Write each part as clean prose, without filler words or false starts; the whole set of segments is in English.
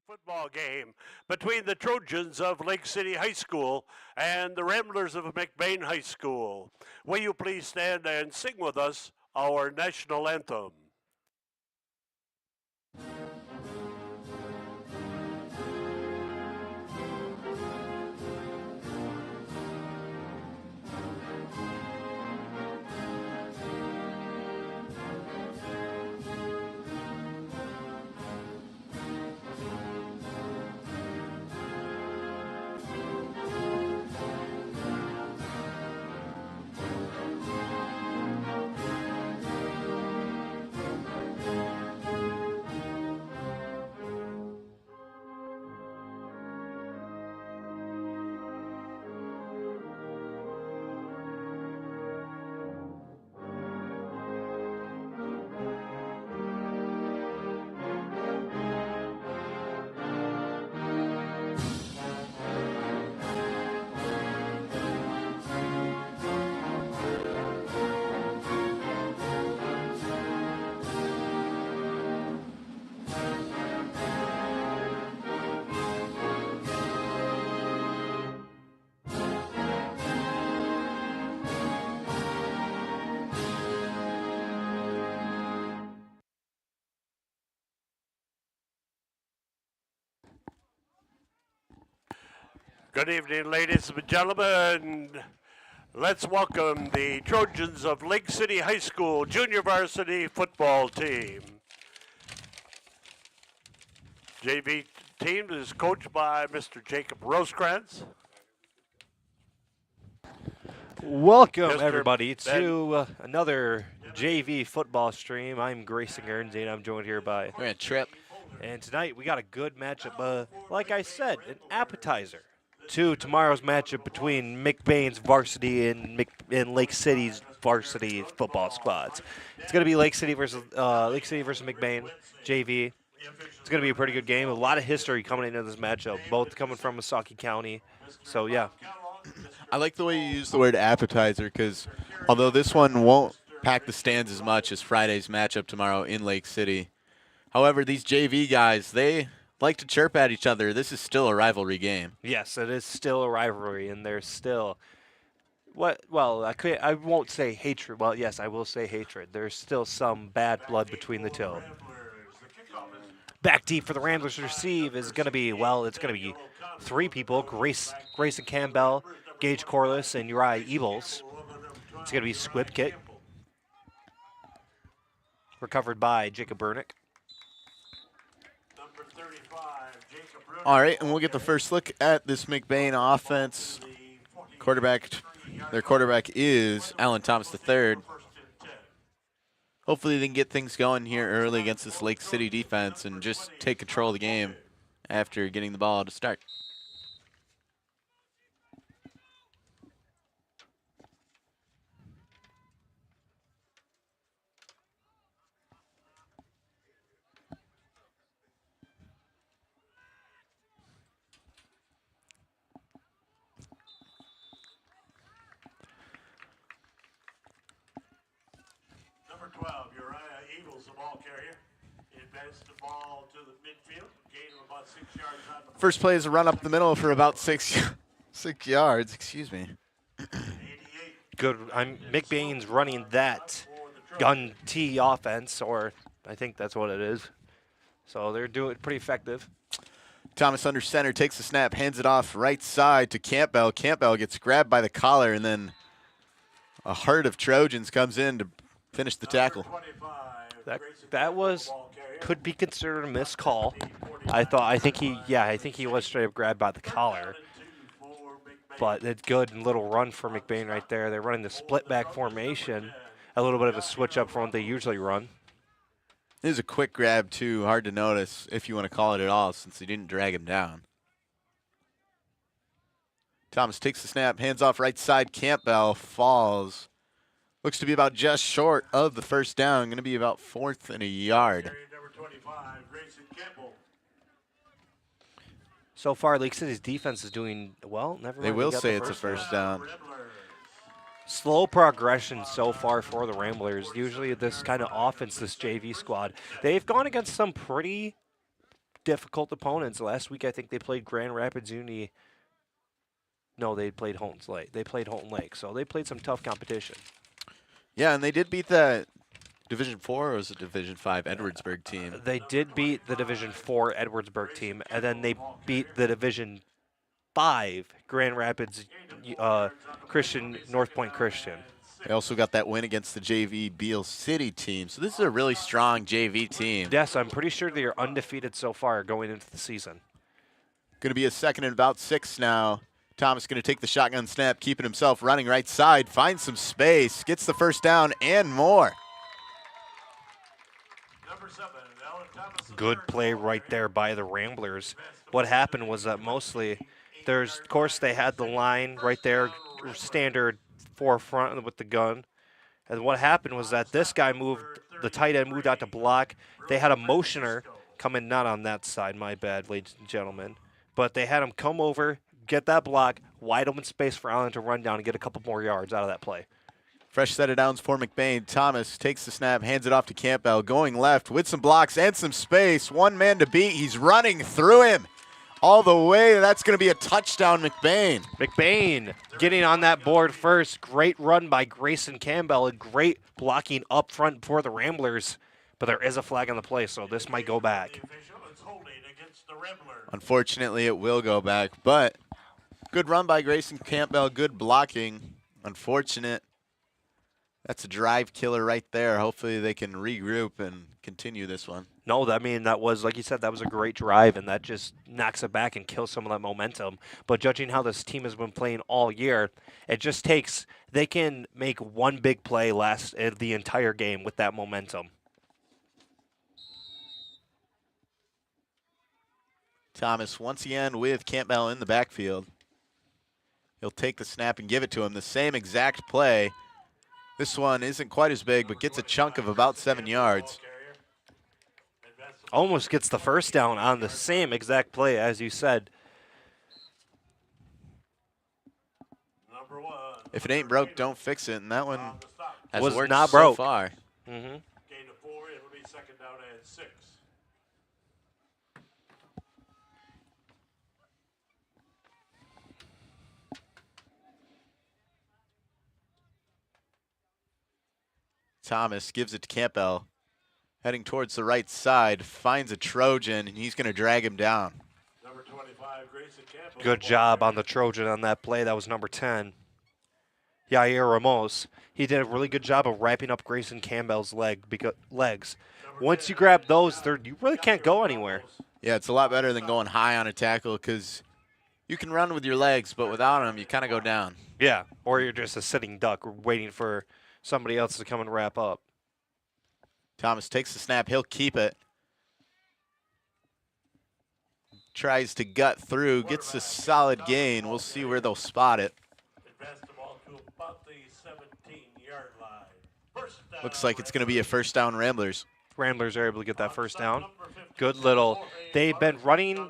Football game between the Trojans of Lake City High School and the Ramblers of McBain High School. Will you please stand and sing with us our national anthem? Good evening, ladies and gentlemen. Let's welcome the Trojans of Lake City High School Junior Varsity Football Team. JV team is coached by Mr. Jacob Rosecrans. Welcome, Mr. everybody, to another JV football stream. I'm Grayson Guernsey, and I'm joined here by Trip. And tonight we got a good matchup. Like I said, an appetizer to tomorrow's matchup between McBain's varsity and Lake City's varsity football squads. It's going to be Lake City versus McBain, JV. It's going to be a pretty good game. A lot of history coming into this matchup, both coming from Missaukee County. So, yeah. I like the way you use the word appetizer because although this one won't pack the stands as much as Friday's matchup tomorrow in Lake City, however, these JV guys, they like to chirp at each other. This is still a rivalry game. Yes, it is still a rivalry, and there's still I won't say hatred. Well, yes, I will say hatred. There's still some bad blood between the two. Back deep for the Ramblers to receive is going to be, it's going to be three people, Grayson Campbell, Gage Corliss, and Uriah Ebels. It's going to be squib kick. Recovered by Jacob Burnick. All right, and we'll get the first look at this McBain offense. Their quarterback is Alan Thomas III. Hopefully they can get things going here early against this Lake City defense and just take control of the game after getting the ball to start. Number 12, Uriah Eagles, the ball carrier. Advanced the ball to the midfield. Gain of about 6 yards on the First play is a run up the middle for about 6 yards. Excuse me. Good. McBain's running that gun T offense, or I think that's what it is. So they're doing it pretty effective. Thomas under center, takes the snap, hands it off right side to Campbell. Campbell gets grabbed by the collar, and then a herd of Trojans comes in to finish the tackle. That could be considered a missed call. I think he was straight up grabbed by the collar. But it's good and little run for McBain right there. They're running the split back formation, a little bit of a switch up from what they usually run. It is a quick grab too, hard to notice if you want to call it at all since he didn't drag him down. Thomas takes the snap, hands off right side. Campbell falls. Looks to be about just short of the first down. Going to be about 4th and a yard. So far, Lake City's defense is doing well. They will say it's a first down. Slow progression so far for the Ramblers. Usually this kind of offense, this JV squad, they've gone against some pretty difficult opponents. Last week, I think they played Grand Rapids Uni. No, they played Holton Lake. They played Holton Lake, so they played some tough competition. Yeah, and they did beat the Division 4 or was it Division 5 Edwardsburg team? They did beat the Division 4 Edwardsburg team, and then they beat the Division 5 Grand Rapids Christian, North Point Christian. They also got that win against the JV Beale City team. So this is a really strong JV team. Yes, I'm pretty sure they are undefeated so far going into the season. Going to be a second and about 6 now. Thomas going to take the shotgun snap, keeping himself running right side, finds some space, gets the first down and more. Good play right there by the Ramblers. What happened was that mostly, of course, they had the line right there, standard forefront with the gun. And what happened was that this guy moved, the tight end moved out to block. They had a motioner coming, not on that side, my bad, ladies and gentlemen. But they had him come over, get that block, wide open space for Allen to run down and get a couple more yards out of that play. Fresh set of downs for McBain. Thomas takes the snap, hands it off to Campbell, going left with some blocks and some space. One man to beat. He's running through him all the way. That's going to be a touchdown, McBain. McBain getting on that board first. Great run by Grayson Campbell and great blocking up front for the Ramblers. But there is a flag on the play, so this might go back. Unfortunately, it will go back, but good run by Grayson Campbell. Good blocking. Unfortunate. That's a drive killer right there. Hopefully they can regroup and continue this one. No, I mean, that was, like you said, that was a great drive, and that just knocks it back and kills some of that momentum. But judging how this team has been playing all year, it just takes, they can make one big play last the entire game with that momentum. Thomas once again with Campbell in the backfield. He'll take the snap and give it to him. The same exact play. This one isn't quite as big, but gets a chunk of about 7 yards. Almost gets the first down on the same exact play, as you said. If it ain't broke, don't fix it. And that one has was worked not so broke. far. Gain of 4, it'll be second down and 6. Thomas gives it to Campbell. Heading towards the right side, finds a Trojan, and he's going to drag him down. Number 25, Grayson Campbell. Good job on the Trojan on that play. That was number 10. Yair Ramos. He did a really good job of wrapping up Grayson Campbell's legs. Once you grab those, you really can't go anywhere. Yeah, it's a lot better than going high on a tackle because you can run with your legs, but without them, you kind of go down. Yeah, or you're just a sitting duck waiting for somebody else to come and wrap up. Thomas takes the snap. He'll keep it. Tries to gut through. Gets a solid gain. We'll see where they'll spot it. Looks like it's going to be a first down Ramblers. Ramblers are able to get that first down. Good little. They've been running.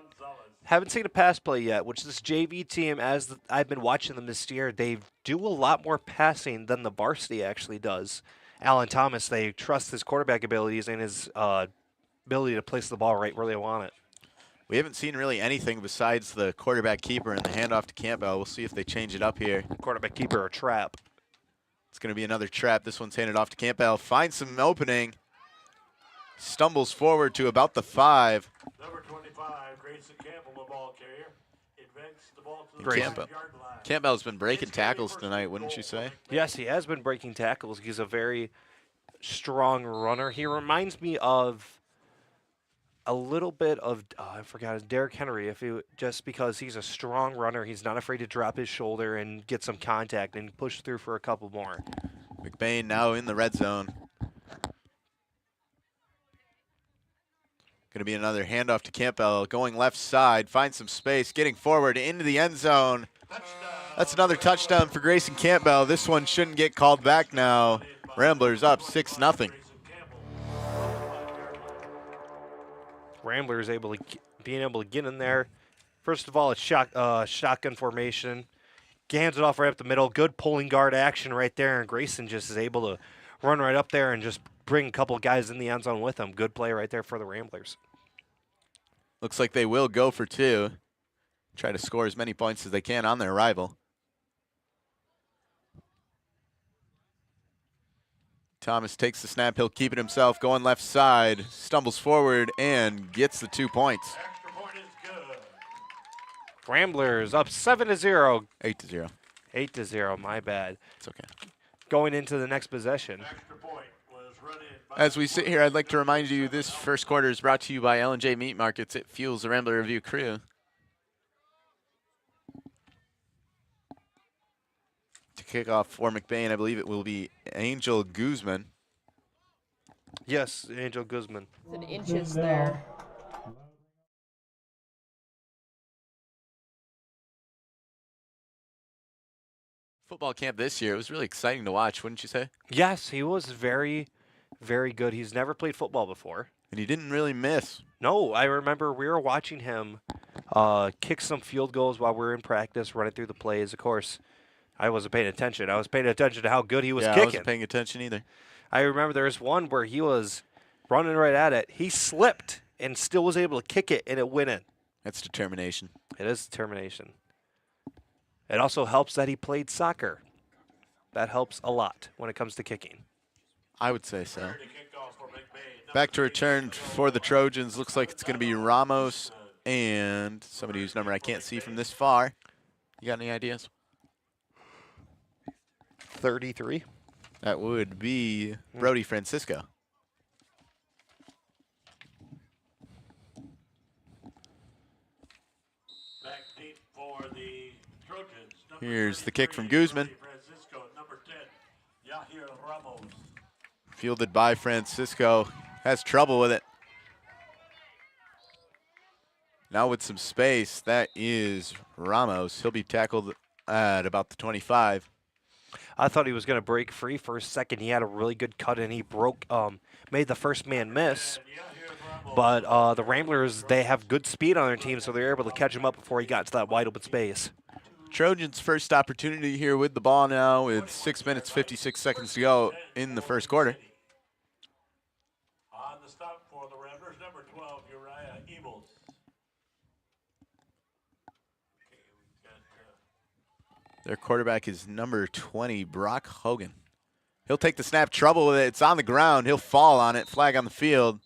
Haven't seen a pass play yet, which this JV team, I've been watching them this year, they do a lot more passing than the varsity actually does. Alan Thomas, they trust his quarterback abilities and his ability to place the ball right where they want it. We haven't seen really anything besides the quarterback keeper and the handoff to Campbell. We'll see if they change it up here. Quarterback keeper or trap. It's going to be another trap. This one's handed off to Campbell. Finds some opening. Stumbles forward to about the 5. Number 25, Grayson Campbell, the ball carrier. Advanced the ball to the Great. 5-yard line. Campbell's been breaking tackles tonight, wouldn't you say? Yes, he has been breaking tackles. He's a very strong runner. He reminds me of a little bit of, I forgot, Derrick Henry, just because he's a strong runner. He's not afraid to drop his shoulder and get some contact and push through for a couple more. McBain now in the red zone. Going to be another handoff to Campbell, going left side, finds some space, getting forward into the end zone. That's another touchdown for Grayson Campbell. This one shouldn't get called back now. Ramblers up 6-0. Ramblers being able to get in there. First of all, it's shotgun formation. Hands it off right up the middle. Good pulling guard action right there, and Grayson just is able to run right up there and just bring a couple guys in the end zone with him. Good play right there for the Ramblers. Looks like they will go for 2. Try to score as many points as they can on their rival. Thomas takes the snap. He'll keep it himself. Going left side. Stumbles forward and gets the 2 points. Extra point is good. Ramblers up 7-0. 8-0. 8-0, my bad. It's okay. Going into the next possession. Extra point was run in by As we sit here, I'd like to remind you this first quarter is brought to you by L&J Meat Markets. It fuels the Rambler Review crew. To kick off for McBain, I believe it will be Angel Guzman. Yes, Angel Guzman. In inches there. Football camp this year, it was really exciting to watch, wouldn't you say? Yes, he was very, very good. He's never played football before. And he didn't really miss. No, I remember we were watching him kick some field goals while we were in practice, running through the plays. Of course, I wasn't paying attention. I was paying attention to how good he was Yeah, I kicking. wasn't paying attention either. I remember there was one where he was running right at it. He slipped and still was able to kick it, and it went in. That's determination. It is determination. It also helps that he played soccer. That helps a lot when it comes to kicking. I would say so. to kick off for McBain. Back to return for the Trojans. Looks like it's going to be Ramos and somebody whose number I can't see from this far. You got any ideas? 33. That would be Brody Francisco. Back deep for the Trojans. Number Here's the kick from 33, Guzman. Francisco, number 10, Yahir Ramos. Fielded by Francisco. Has trouble with it. Now with some space, that is Ramos. He'll be tackled at about the 25. I thought he was going to break free for a second. He had a really good cut, and he made the first man miss. But the Ramblers, they have good speed on their team, so they're able to catch him up before he got to that wide open space. Trojans' first opportunity here with the ball now with 6 minutes, 56 seconds to go in the first quarter. On the stop for the Ramblers, number 12, Uriah Ebels. Okay, we've got Their quarterback is number 20, Brock Hogan. He'll take the snap, trouble with it. It's on the ground. He'll fall on it. Flag on the field.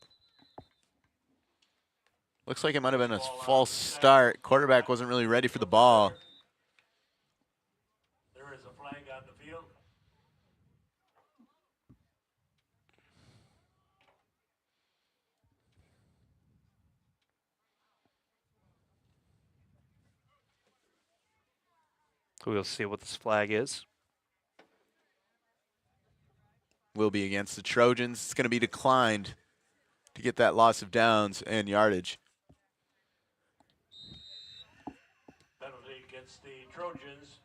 Looks like it might have been a false start. Quarterback wasn't really ready for the ball. there is a flag on the field. We'll see what this flag is. Will be against the Trojans. It's going to be declined to get that loss of downs and yardage. Penalty against the Trojans,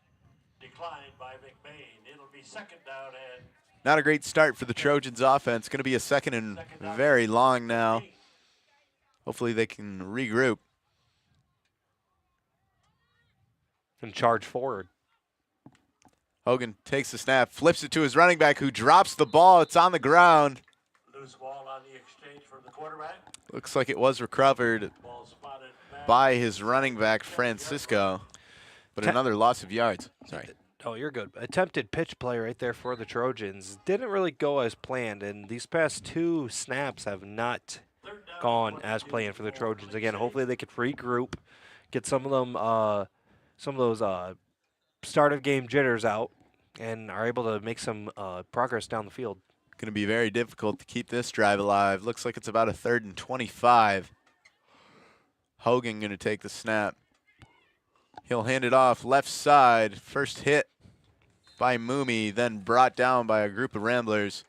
declined by McBain. It'll be second down and Not a great start for the Trojans offense. Going to be a second and very long now. Hopefully they can regroup. And charge forward. Hogan takes the snap, flips it to his running back who drops the ball. It's on the ground. loose ball on the exchange from the quarterback. Looks like it was recovered Ball spotted back. by his running back, Francisco. But another loss of yards. Sorry. Oh, you're good. Attempted pitch play right there for the Trojans. Didn't really go as planned, and these past 2 snaps have not gone as planned for the Trojans. Again, hopefully they could regroup, get some of those start of game jitters out, and are able to make some progress down the field. Going to be very difficult to keep this drive alive. Looks like it's about a 3rd and 25. Hogan going to take the snap. He'll hand it off left side. First hit by Moomey, then brought down by a group of Ramblers.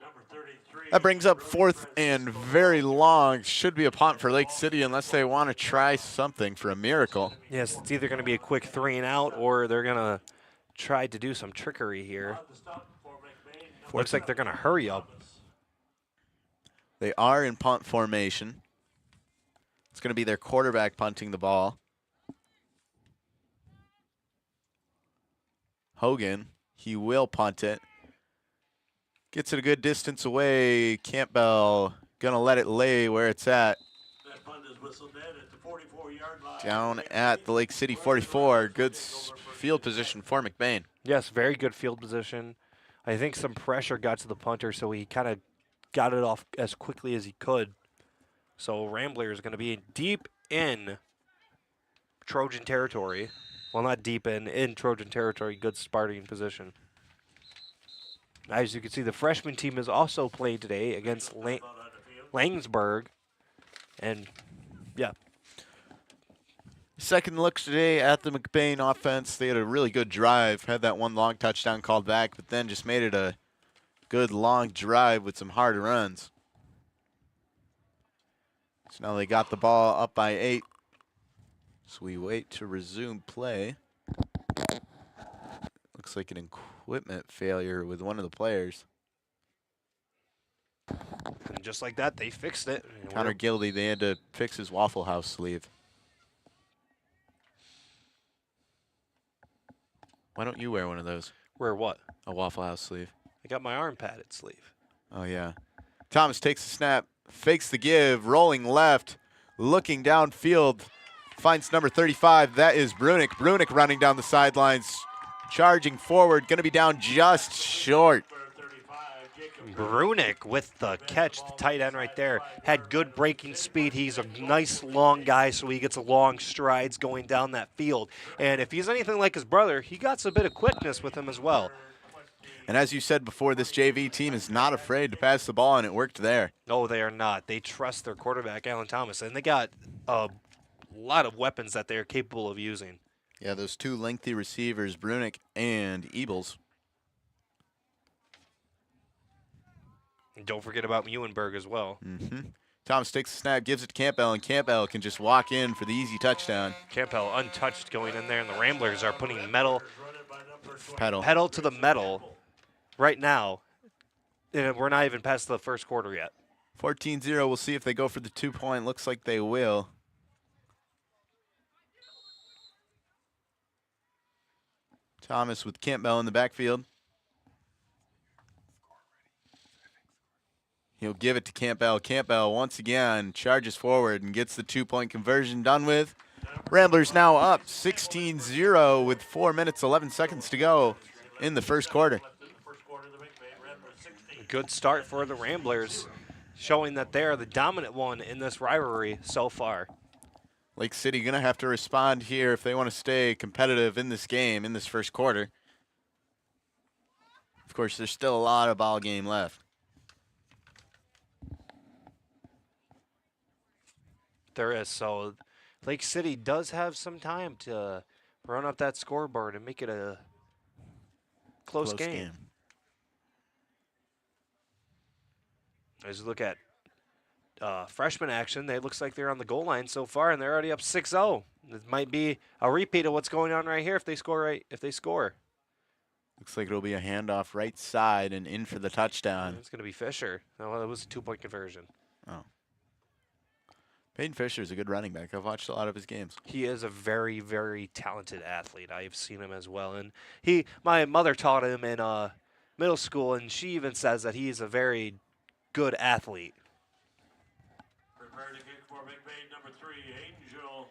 Number 33. That brings up 4th and very long. Should be a punt for Lake City unless they want to try something for a miracle. Yes, it's either going to be a quick 3 and out, or they're going to try to do some trickery here. On the stop for McBain. Looks like they're going to hurry up. They are in punt formation. It's going to be their quarterback punting the ball. Hogan, he will punt it. Gets it a good distance away. Campbell going to let it lay where it's at. That punt whistle dead at the 44-yard line. Down at the Lake City 44. Good field position for McBain. Yes, very good field position. I think some pressure got to the punter, so he kind of got it off as quickly as he could. So Rambler is going to be deep in Trojan territory. Well, not deep in Trojan territory. Good starting position. As you can see, the freshman team has also played today against Langsburg. And, yeah. Second looks today at the McBain offense. They had a really good drive, had that one long touchdown called back, but then just made it a good long drive with some hard runs. So now they got the ball up by 8. So we wait to resume play. Looks like an equipment failure with one of the players. And just like that, they fixed it. And Connor Gildy, they had to fix his Waffle House sleeve. Why don't you wear one of those? Wear what? A Waffle House sleeve. I got my arm padded sleeve. Oh, yeah. Thomas takes the snap, fakes the give, rolling left, looking downfield, finds number 35. That is Brunick. Brunick running down the sidelines, charging forward, going to be down just short. Brunick with the catch, the tight end right there. Had good breaking speed. He's a nice long guy, so he gets long strides going down that field. And if he's anything like his brother, he got a bit of quickness with him as well. And as you said before, this JV team is not afraid to pass the ball, and it worked there. No, they are not. They trust their quarterback, Alan Thomas, and they got a lot of weapons that they're capable of using. Yeah, those two lengthy receivers, Brunick and Ebels. And don't forget about Muhlenberg as well. Thomas takes the snap, gives it to Campbell, and Campbell can just walk in for the easy touchdown. Campbell untouched going in there, and the Ramblers are putting pedal to the metal right now. And we're not even past the first quarter yet. 14-0. We'll see if they go for the 2-point. Looks like they will. Thomas with Campbell in the backfield. He'll give it to Campbell. Campbell once again charges forward and gets the 2-point conversion done with. Ramblers now up 16-0 with 4 minutes, 11 seconds to go in the first quarter. Good start for the Ramblers, showing that they are the dominant one in this rivalry so far. Lake City going to have to respond here if they want to stay competitive in this game, in this first quarter. Of course, there's still a lot of ball game left. There is, so Lake City does have some time to run up that scoreboard and make it a close game. As you look at freshman action, it looks like they're on the goal line so far, and they're already up 6-0. It might be a repeat of what's going on right here if they score. Looks like it'll be a handoff right side and in for the touchdown. It's going to be Fisher. No, it was a 2-point conversion. Oh. Peyton Fisher is a good running back. I've watched a lot of his games. He is a very, very talented athlete. I've seen him as well. And my mother taught him in middle school, and she even says that he is a very good athlete. Prepare to kick for McBain, number 3, Angel.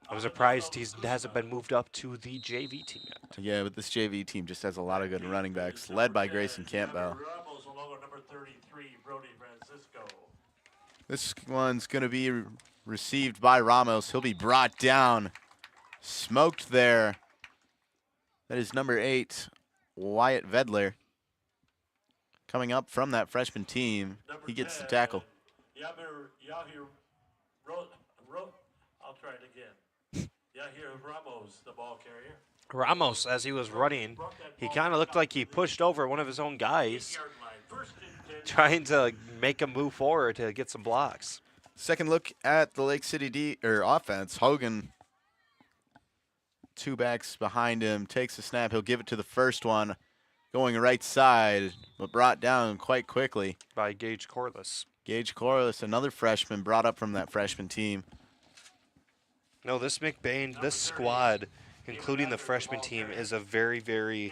I'm surprised he hasn't been moved up to the JV team yet. Yeah, but this JV team just has a lot of good running backs, led by Grayson Campbell. Number 33, Brody Francisco. This one's going to be received by Ramos. He'll be brought down, smoked there. That is number 8, Wyatt Vedler. Coming up from that freshman team, he gets the tackle. I'll try it again. Yahir Ramos, the ball carrier. Ramos, as he was running, he kind of looked like he pushed over one of his own guys, trying to make him move forward to get some blocks. Second look at the Lake City offense. Hogan, 2 backs behind him, takes the snap. He'll give it to the first one, going right side, but brought down quite quickly by Gage Corliss. Gage Corliss, another freshman brought up from that freshman team. No, this McBain, this squad, including the freshman team, is a very, very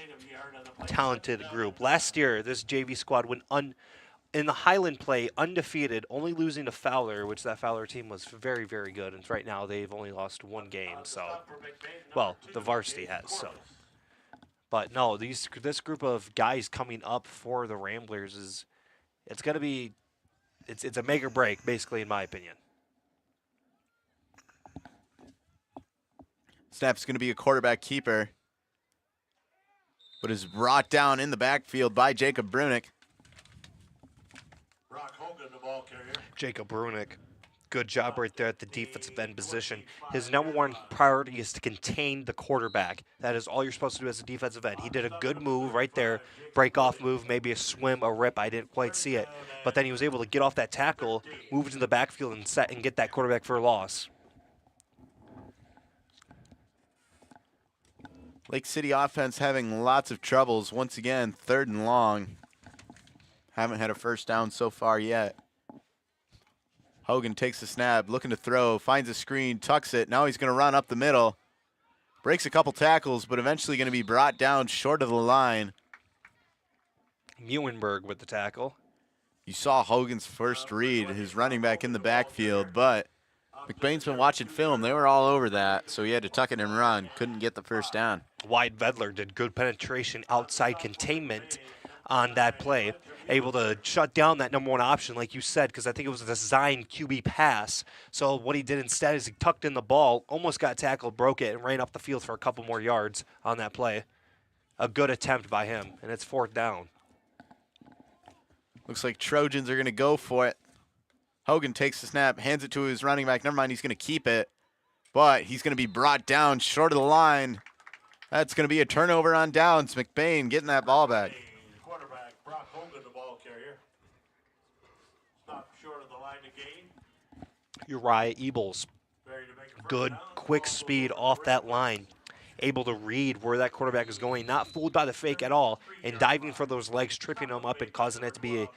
talented group. Last year, this JV squad went in the Highland play, undefeated, only losing to Fowler, which that Fowler team was very, very good. And right now they've only lost one game. So, well, the Varsity has. So, but no, this group of guys coming up for the Ramblers it's going to be it's a make or break, basically, in my opinion. Snap's going to be a quarterback keeper, but is brought down in the backfield by Jacob Brunick. Jacob Brunick, good job right there at the defensive end position. His number one priority is to contain the quarterback. That is all you're supposed to do as a defensive end. He did a good move right there, break-off move, maybe a swim, a rip. I didn't quite see it. But then he was able to get off that tackle, move into the backfield, and get that quarterback for a loss. Lake City offense having lots of troubles. Once again, 3rd and long. Haven't had a first down so far yet. Hogan takes the snap, looking to throw, finds a screen, tucks it. Now he's going to run up the middle. Breaks a couple tackles, but eventually going to be brought down short of the line. Muhlenberg with the tackle. You saw Hogan's first read, his running back in the backfield, but McBain's been watching film. They were all over that, so he had to tuck it and run. Couldn't get the first down. Wyatt Vedler did good penetration outside containment on that play. Able to shut down that number one option, like you said, because I think it was a designed QB pass. So what he did instead is he tucked in the ball, almost got tackled, broke it, and ran up the field for a couple more yards on that play. A good attempt by him, and it's 4th down. Looks like Trojans are going to go for it. Hogan takes the snap, hands it to his running back. Never mind, he's going to keep it. But he's going to be brought down short of the line. That's going to be a turnover on downs. McBain getting that ball back. Quarterback Brock Hogan, the ball carrier. Stop short of the line of gain. Uriah Ebels, good, quick speed off that line. Able to read where that quarterback is going, not fooled by the fake at all, and diving for those legs, tripping them up and causing it to be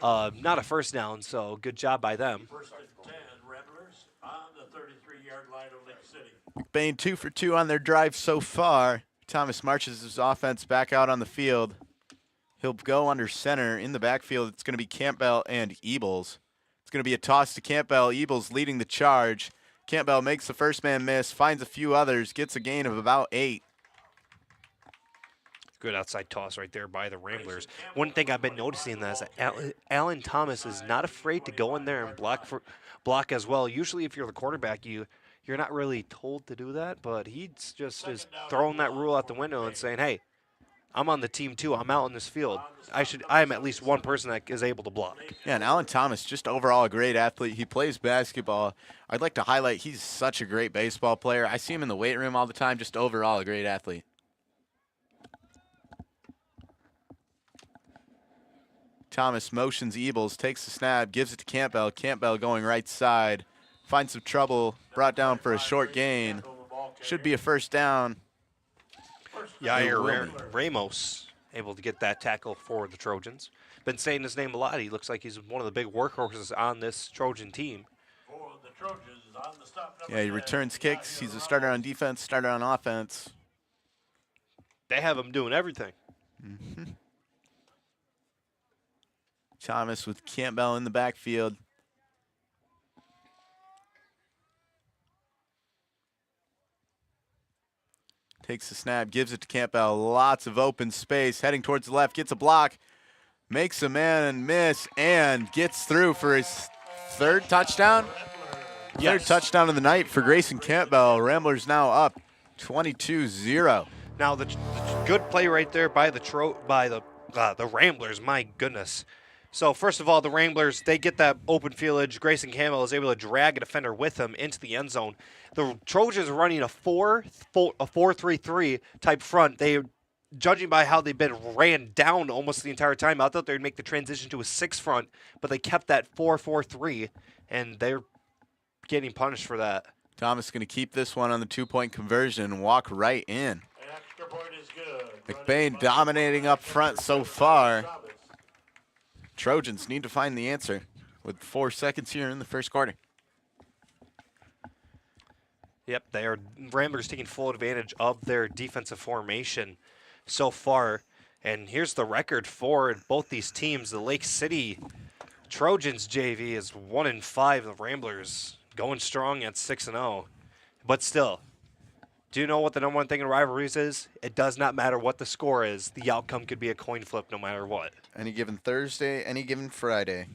not a first down, so good job by them. 1st and 10, Ramblers on the 33-yard line of Lake City. McBain 2 for 2 on their drive so far. Thomas marches his offense back out on the field. He'll go under center. In the backfield, it's going to be Campbell and Ebels. It's going to be a toss to Campbell. Ebels leading the charge. Campbell makes the first man miss, finds a few others, gets a gain of about 8. Good outside toss right there by the Ramblers. One thing I've been noticing is that Alan Thomas is not afraid to go in there and block as well. Usually if you're the quarterback, you're not really told to do that, but he just is throwing that rule out the window and saying, hey, I'm on the team too. I'm out in this field. I'm at least one person that is able to block. Yeah, and Alan Thomas, just overall a great athlete. He plays basketball. I'd like to highlight he's such a great baseball player. I see him in the weight room all the time, just overall a great athlete. Thomas motions Ebels, takes the snap, gives it to Campbell. Campbell going right side. Finds some trouble, brought down for a short gain. Should be a first down. Yair Ramos able to get that tackle for the Trojans. Been saying his name a lot. He looks like he's one of the big workhorses on this Trojan team. Yeah, he returns kicks. He's a starter on defense, starter on offense. They have him doing everything. Mm-hmm. Thomas with Campbell in the backfield. Takes the snap, gives it to Campbell. Lots of open space. Heading towards the left, gets a block. Makes a man miss and gets through for his 3rd touchdown. Yes. 3rd touchdown of the night for Grayson Campbell. Ramblers now up 22-0. Now the good play right there by the Ramblers. My goodness. So first of all, the Ramblers, they get that open fieldage. Grayson Campbell is able to drag a defender with him into the end zone. The Trojans are running a 4-3-3 type front. Judging by how they've been ran down almost the entire time, I thought they'd make the transition to a 6 front, but they kept that 4-4-3, and they're getting punished for that. Thomas going to keep this one on the 2-point conversion and walk right in. An extra point is good. McBain dominating up front so far. Trojans need to find the answer with 4 seconds here in the first quarter. Yep, Ramblers taking full advantage of their defensive formation so far. And here's the record for both these teams. The Lake City Trojans JV is 1-5. The Ramblers going strong at 6-0. But still, do you know what the number one thing in rivalries is? It does not matter what the score is. The outcome could be a coin flip no matter what. Any given Thursday, any given Friday.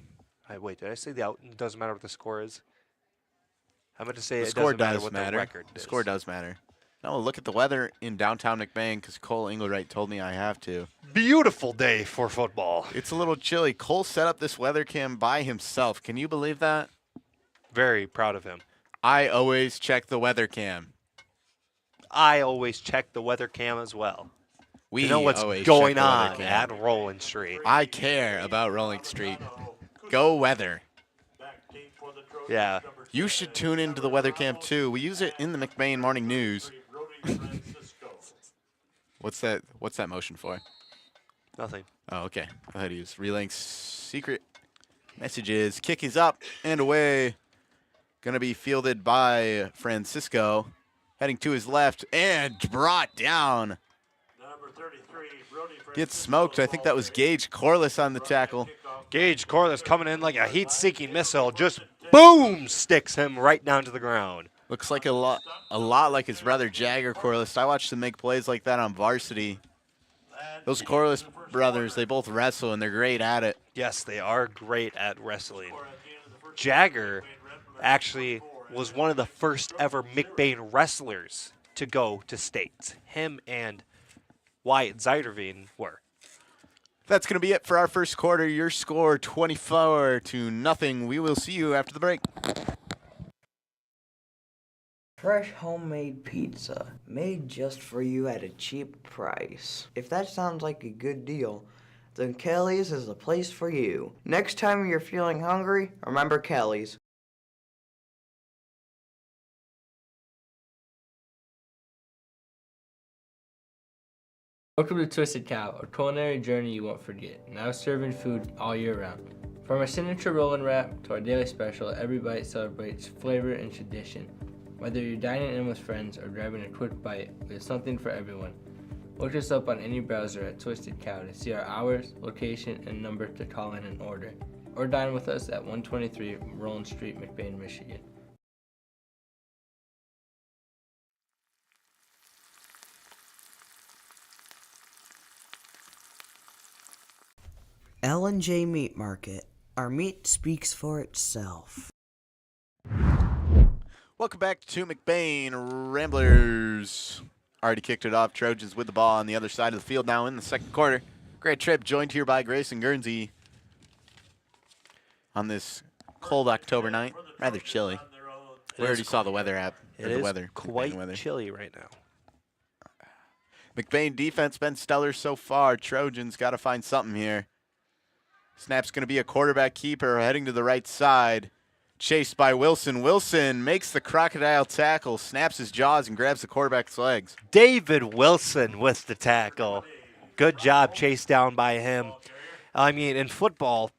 Wait, did I say it doesn't matter what the score is? I meant to say The it score doesn't matter does what matter. the record The is. score does matter. Now we'll look at the weather in downtown McBain because Cole Engelwright told me I have to. Beautiful day for football. It's a little chilly. Cole set up this weather cam by himself. Can you believe that? Very proud of him. I always check the weather cam. I always check the weather cam as well. We You know what's always going check the weather on cam. at Rolling Street. I care about Rolling Street. Go weather. Yeah. You should tune into the weather cam too. We use it in the McBain Morning News. What's that motion for? Nothing. Oh, okay. Go ahead, use relaying secret messages. Kick is up and away. Gonna be fielded by Francisco. Heading to his left and brought down. Gets smoked. I think that was Gage Corliss on the tackle. Gage Corliss coming in like a heat-seeking missile. Just boom! Sticks him right down to the ground. Looks like a lot like his brother Jagger Corliss. I watched him make plays like that on Varsity. Those Corliss brothers, they both wrestle and they're great at it. Yes, they are great at wrestling. Jagger actually was one of the first ever McBain wrestlers to go to states. Him and Wyatt Zeiderveen were. That's going to be it for our first quarter. Your score 24-0. We will see you after the break. Fresh homemade pizza, made just for you at a cheap price. If that sounds like a good deal, then Kelly's is the place for you. Next time you're feeling hungry, remember Kelly's. Welcome to Twisted Cow, a culinary journey you won't forget. Now serving food all year round. From our signature roll and wrap to our daily special, every bite celebrates flavor and tradition. Whether you're dining in with friends or grabbing a quick bite, there's something for everyone. Look us up on any browser at Twisted Cow to see our hours, location, and number to call in and order. Or dine with us at 123 Roland Street, McBain, Michigan. L&J Meat Market. Our meat speaks for itself. Welcome back to McBain Ramblers. Already kicked it off. Trojans with the ball on the other side of the field now in the second quarter. Great trip joined here by Grayson Guernsey on this cold October night. Rather chilly. We already saw the weather app. It is quite chilly right now. McBain defense been stellar so far. Trojans got to find something here. Snap's going to be a quarterback keeper heading to the right side. Chased by Wilson. Wilson makes the crocodile tackle, snaps his jaws, and grabs the quarterback's legs. David Wilson with the tackle. Good job chased down by him. I mean, in football,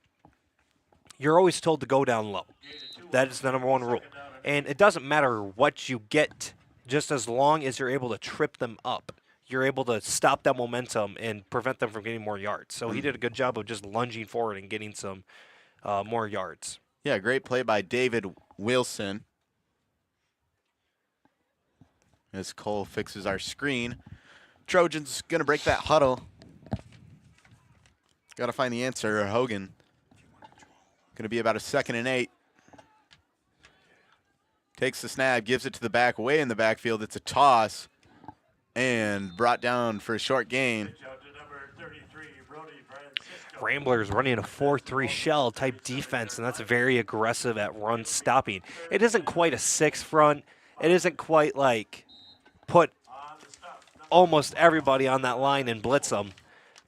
you're always told to go down low. That is the number one rule. And it doesn't matter what you get, just as long as you're able to trip them up. You're able to stop that momentum and prevent them from getting more yards. So he did a good job of just lunging forward and getting some more yards. Yeah, great play by David Wilson. As Cole fixes our screen. Trojans going to break that huddle. Got to find the answer. Hogan. Going to be about a 2nd and 8. Takes the snap, gives it to the back, way in the backfield. It's a toss. And brought down for a short gain. Ramblers running a 4-3 shell type defense, and that's very aggressive at run stopping. It isn't quite a 6 front. It isn't quite like put almost everybody on that line and blitz them.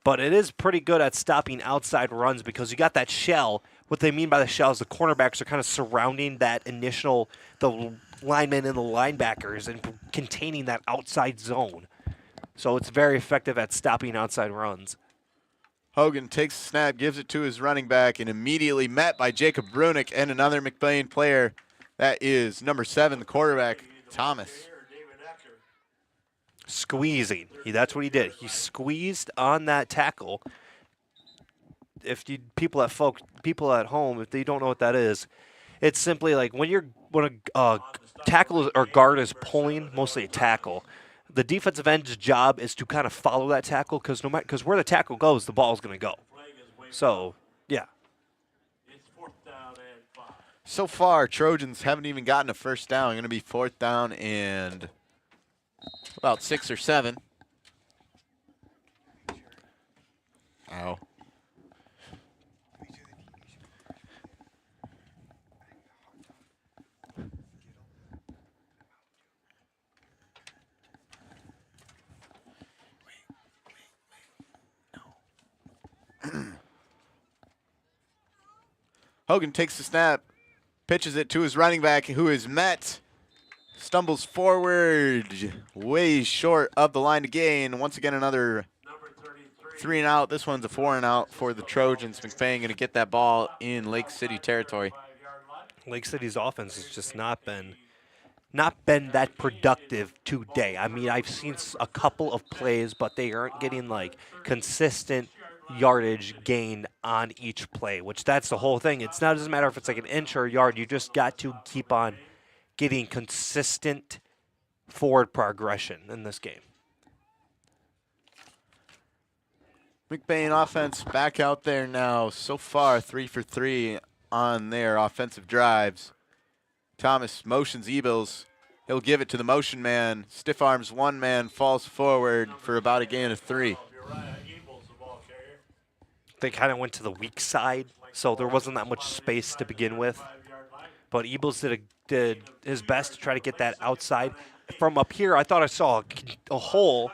But it is pretty good at stopping outside runs because you got that shell. What they mean by the shell is the cornerbacks are kind of surrounding that initial, the linemen and the linebackers and containing that outside zone. So it's very effective at stopping outside runs. Hogan takes the snap, gives it to his running back, and immediately met by Jacob Brunick and another McBain player. That is number 7, the quarterback, Thomas. Squeezing. That's what he did. He squeezed on that tackle. If you people at home, if they don't know what that is, it's simply like when a tackle or guard is pulling, mostly a tackle. The defensive end's job is to kind of follow that tackle because where the tackle goes, the ball's going to go. So yeah. So far, Trojans haven't even gotten a first down. Going to be 4th down and about 6 or 7. Ow. Hogan takes the snap, pitches it to his running back, who is met. Stumbles forward, way short of the line to gain. Once again, another 3 and out. This one's a 4 and out for the Trojans. McBain going to get that ball in Lake City territory. Lake City's offense has just not been that productive today. I mean, I've seen a couple of plays, but they aren't getting like consistent yardage gained on each play, which that's the whole thing. It doesn't matter if it's like an inch or a yard. You just got to keep on getting consistent forward progression in this game. McBain offense back out there now. So far, 3 for 3 on their offensive drives. Thomas motions Ebels. He'll give it to the motion man. Stiff arms one man, falls forward for about a gain of 3. They kind of went to the weak side, so there wasn't that much space to begin with. But Ebels did his best to try to get that outside. From up here, I thought I saw a hole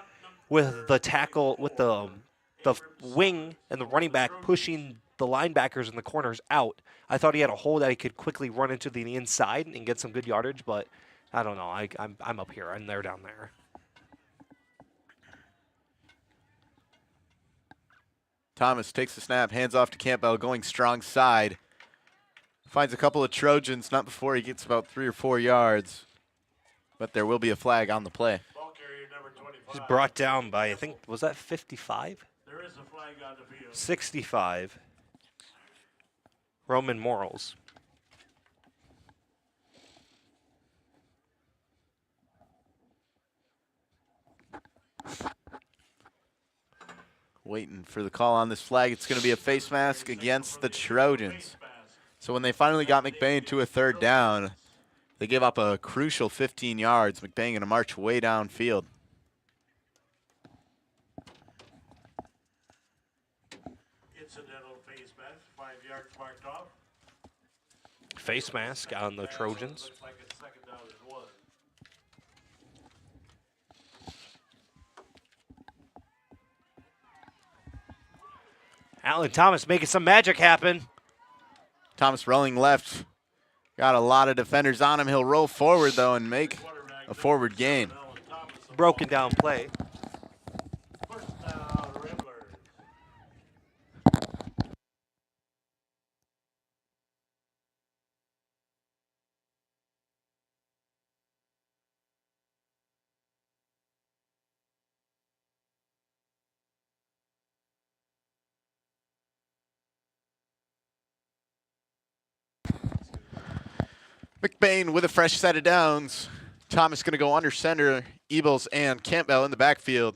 with the tackle, with the wing and the running back pushing the linebackers in the corners out. I thought he had a hole that he could quickly run into the inside and get some good yardage, but I don't know. I'm up here and they're down there. Thomas takes the snap, hands off to Campbell, going strong side. Finds a couple of Trojans, not before he gets about 3 or 4 yards. But there will be a flag on the play. He's brought down by, I think, was that 55? There is a flag on the field. 65. Roman Morals. Waiting for the call on this flag. It's going to be a face mask against the Trojans. So when they finally got McBain to a 3rd down, they give up a crucial 15 yards. McBain going to march way downfield. Incidental face mask, 5 yards marked off. Face mask on the Trojans. Looks like it's 2nd down and 1. Alan Thomas making some magic happen. Thomas rolling left. Got a lot of defenders on him. He'll roll forward, though, and make a forward gain. Broken down play. First down, Ramblers. McBain with a fresh set of downs. Thomas going to go under center. Ebels and Campbell in the backfield.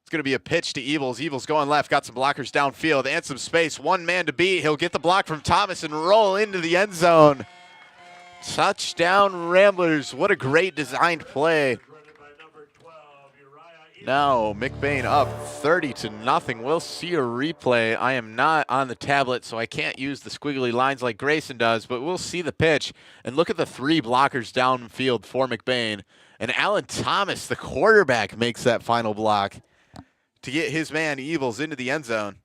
It's going to be a pitch to Ebels. Ebels going left. Got some blockers downfield and some space. One man to beat. He'll get the block from Thomas and roll into the end zone. Touchdown Ramblers. What a great designed play. Now McBain up 30-0. We'll see a replay. I am not on the tablet, so I can't use the squiggly lines like Grayson does, but we'll see the pitch. And look at the 3 blockers downfield for McBain. And Alan Thomas, the quarterback, makes that final block to get his man Ebels into the end zone.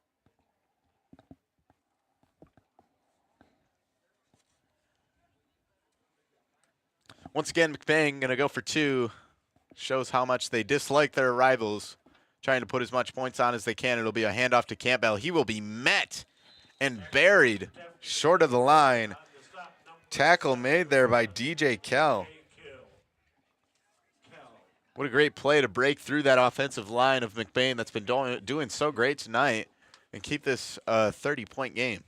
Once again, McBain going to go for 2. Shows how much they dislike their rivals, trying to put as much points on as they can. It'll be a handoff to Campbell. He will be met and buried short of the line. Tackle made there by DJ Kell. What a great play to break through that offensive line of McBain that's been doing so great tonight and keep this 30-point game.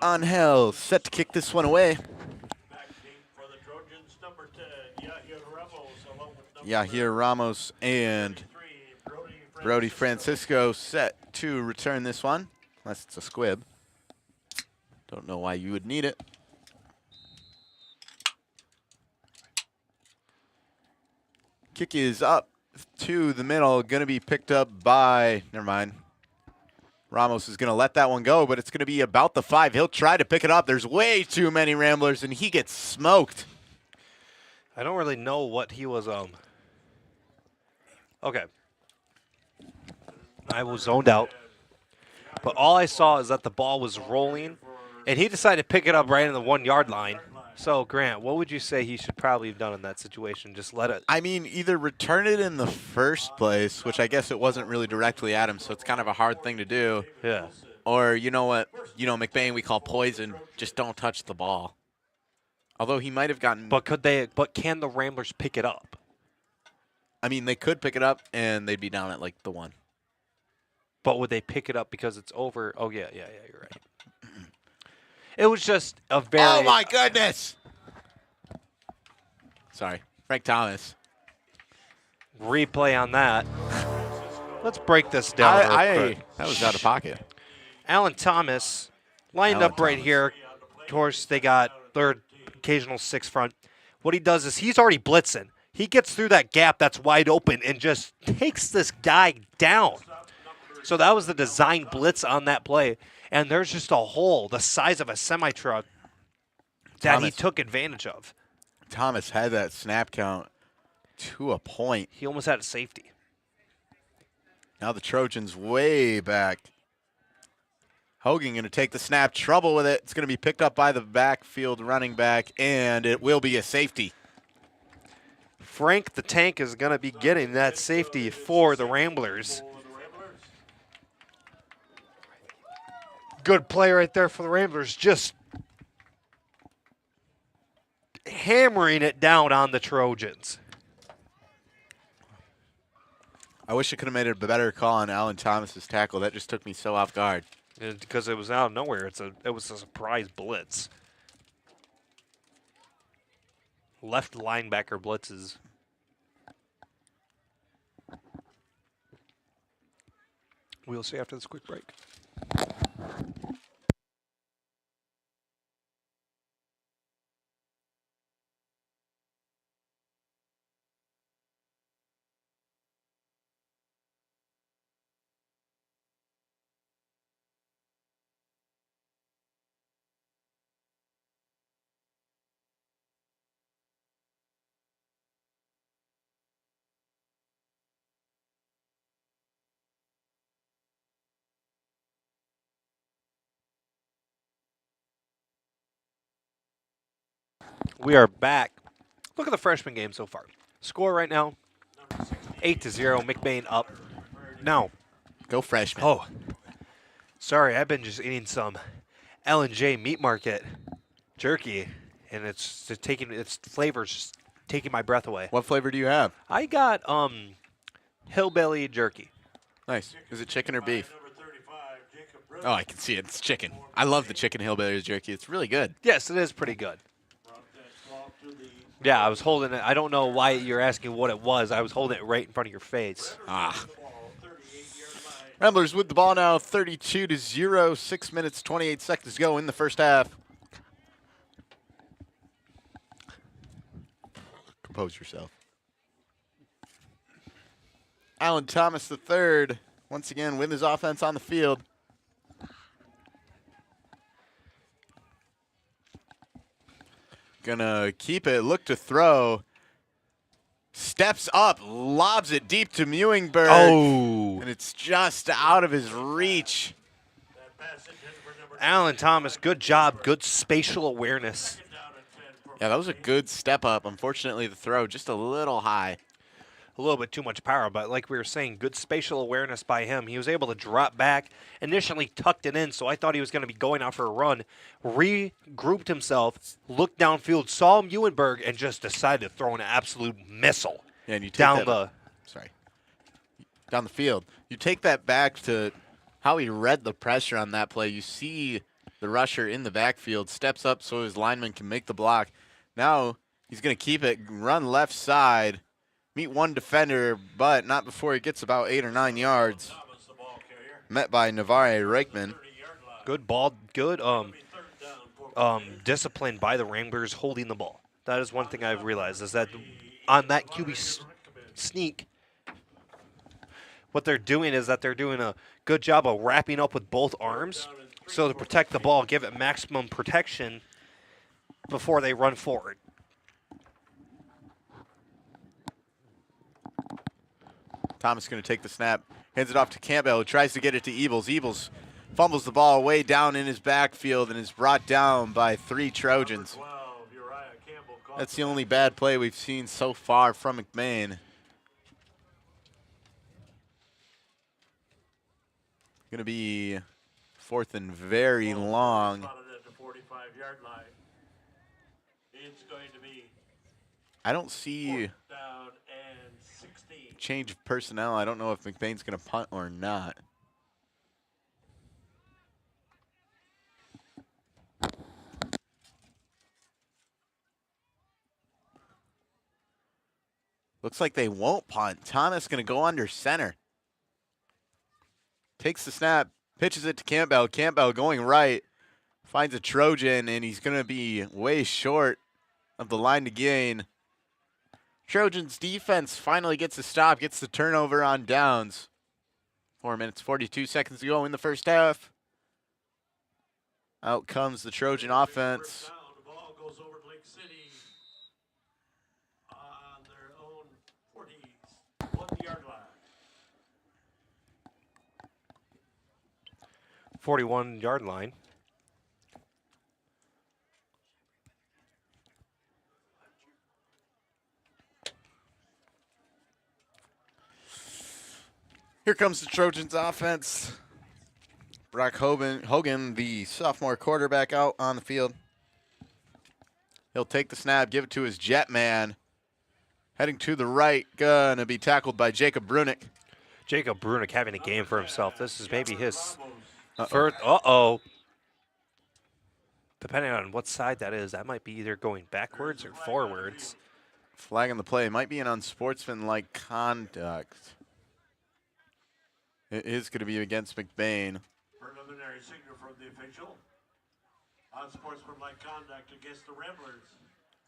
Angel set to kick this one away. Yahir Ramos and Brody Francisco set to return this one, unless it's a squib. Don't know why you would need it. Kick is up to the middle, going to be picked up by, never mind. Ramos is going to let that one go, but it's going to be about the 5. He'll try to pick it up. There's way too many Ramblers, and he gets smoked. I don't really know what he was, Okay. I was zoned out. But all I saw is that the ball was rolling, and he decided to pick it up right in the 1-yard line. So, Grant, what would you say he should probably have done in that situation? Just let it. I mean, either return it in the first place, which I guess it wasn't really directly at him, so it's kind of a hard thing to do. Yeah. Or, you know what, McBain we call poison, just don't touch the ball. Although he might have gotten. But can the Ramblers pick it up? I mean, they could pick it up, and they'd be down at, like, the 1. But would they pick it up because it's over? Oh, yeah, you're right. It was just a very... Oh, my goodness! Sorry. Frank Thomas. Replay on that. Let's break this down real quick. That was out of pocket. Alan Thomas lined up right here. Of course, they got their occasional 6 front. What he does is he's already blitzing. He gets through that gap that's wide open and just takes this guy down. So that was the design blitz on that play. And there's just a hole the size of a semi-truck that he took advantage of. Thomas had that snap count to a point. He almost had a safety. Now the Trojans way back. Hogan going to take the snap, trouble with it. It's going to be picked up by the backfield running back, and it will be a safety. Frank the Tank is going to be getting that safety for the Ramblers. Good play right there for the Ramblers, just hammering it down on the Trojans. I wish I could have made a better call on Alan Thomas's tackle. That just took me so off guard. Because it was out of nowhere. It was a surprise blitz. Left linebacker blitzes. We'll see after this quick break. We are back. Look at the freshman game so far. Score right now, 8-0. McBain up. No. Go freshman. Oh, sorry. I've been just eating some L&J Meat Market jerky, and it's just taking its flavors, just taking my breath away. What flavor do you have? I got hillbilly jerky. Nice. Is it chicken or beef? Oh, I can see it. It's chicken. I love the chicken hillbilly jerky. It's really good. Yes, it is pretty good. Yeah, I was holding it. I don't know why you're asking what it was. I was holding it right in front of your face. Ramblers with the ball now, 32-0. 6 minutes, 28 seconds to go in the first half. compose yourself. Alan Thomas III, once again, with his offense on the field. Gonna keep it, look to throw. Steps up, lobs it deep to Mewingberg. Oh. And it's just out of his reach. Alan Thomas, good job, good spatial awareness. Yeah, that was a good step up. Unfortunately, the throw just a little high. A little bit too much power, but like we were saying, good spatial awareness by him. He was able to drop back, initially tucked it in, so I thought he was going to be going out for a run, regrouped himself, looked downfield, saw Mewingberg, and just decided to throw an absolute missile Yeah, and you take down that, down the field. You take that back to how he read the pressure on that play. You see the rusher in the backfield, steps up so his lineman can make the block. Now he's going to keep it, run left side, meet one defender, but not before he gets about 8 or 9 yards. Met by Nver Reichman. Good ball, good discipline by the Ramblers holding the ball. That is one thing I've realized, is that on that QB sneak, what they're doing is that they're doing a good job of wrapping up with both arms, so to protect the ball, give it maximum protection before they run forward. Thomas going to take the snap, hands it off to Campbell, who tries to get it to Ebels. Ebels fumbles the ball way down in his backfield and is brought down by 3 Trojans. That's the only bad play we've seen so far from McBain. Going to be 4th and very long. I don't see change of personnel. I don't know if McBain's going to punt or not. Looks like they won't punt. Thomas going to go under center. Takes the snap, pitches it to Campbell. Campbell going right, finds a Trojan, and he's going to be way short of the line to gain. Trojans defense finally gets a stop, gets the turnover on downs. 4 minutes, 42 seconds to go in the first half. Out comes the Trojan offense. The ball goes over to Lake City on their own 41-yard line. 41-yard line. Here comes the Trojans offense. Brock Hogan, the sophomore quarterback, out on the field. He'll take the snap, give it to his jet man. Heading to the right, gonna be tackled by Jacob Brunick. Jacob Brunick having a game for himself. This is maybe his Uh-oh. first. Depending on what side that is, that might be either going backwards or forwards. Flag on the play. Might be an unsportsmanlike conduct. It is going to be against McBain. Preliminary signal from the official. Unsportsmanlike conduct against the Ramblers.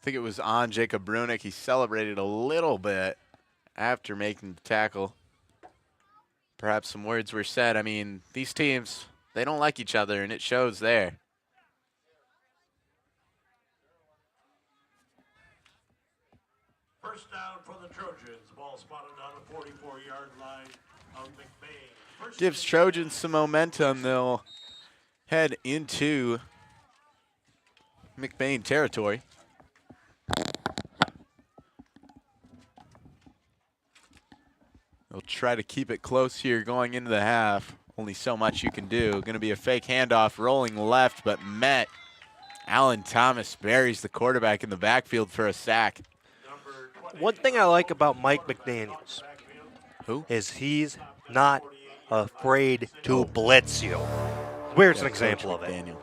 I think it was on Jacob Brunick. He celebrated a little bit after making the tackle. Perhaps some words were said. I mean, these teams, they don't like each other, and it shows there. First down for the Trojans. Ball spotted on the 44-yard line of McBain. Gives Trojans some momentum. They'll head into McBain territory. They'll try to keep it close here going into the half. Only so much you can do. Going to be a fake handoff, rolling left, but met. Alan Thomas buries the quarterback in the backfield for a sack. One thing I like about Mike McDaniels Who? is he's not afraid to blitz you. Where's an example of it? Daniel.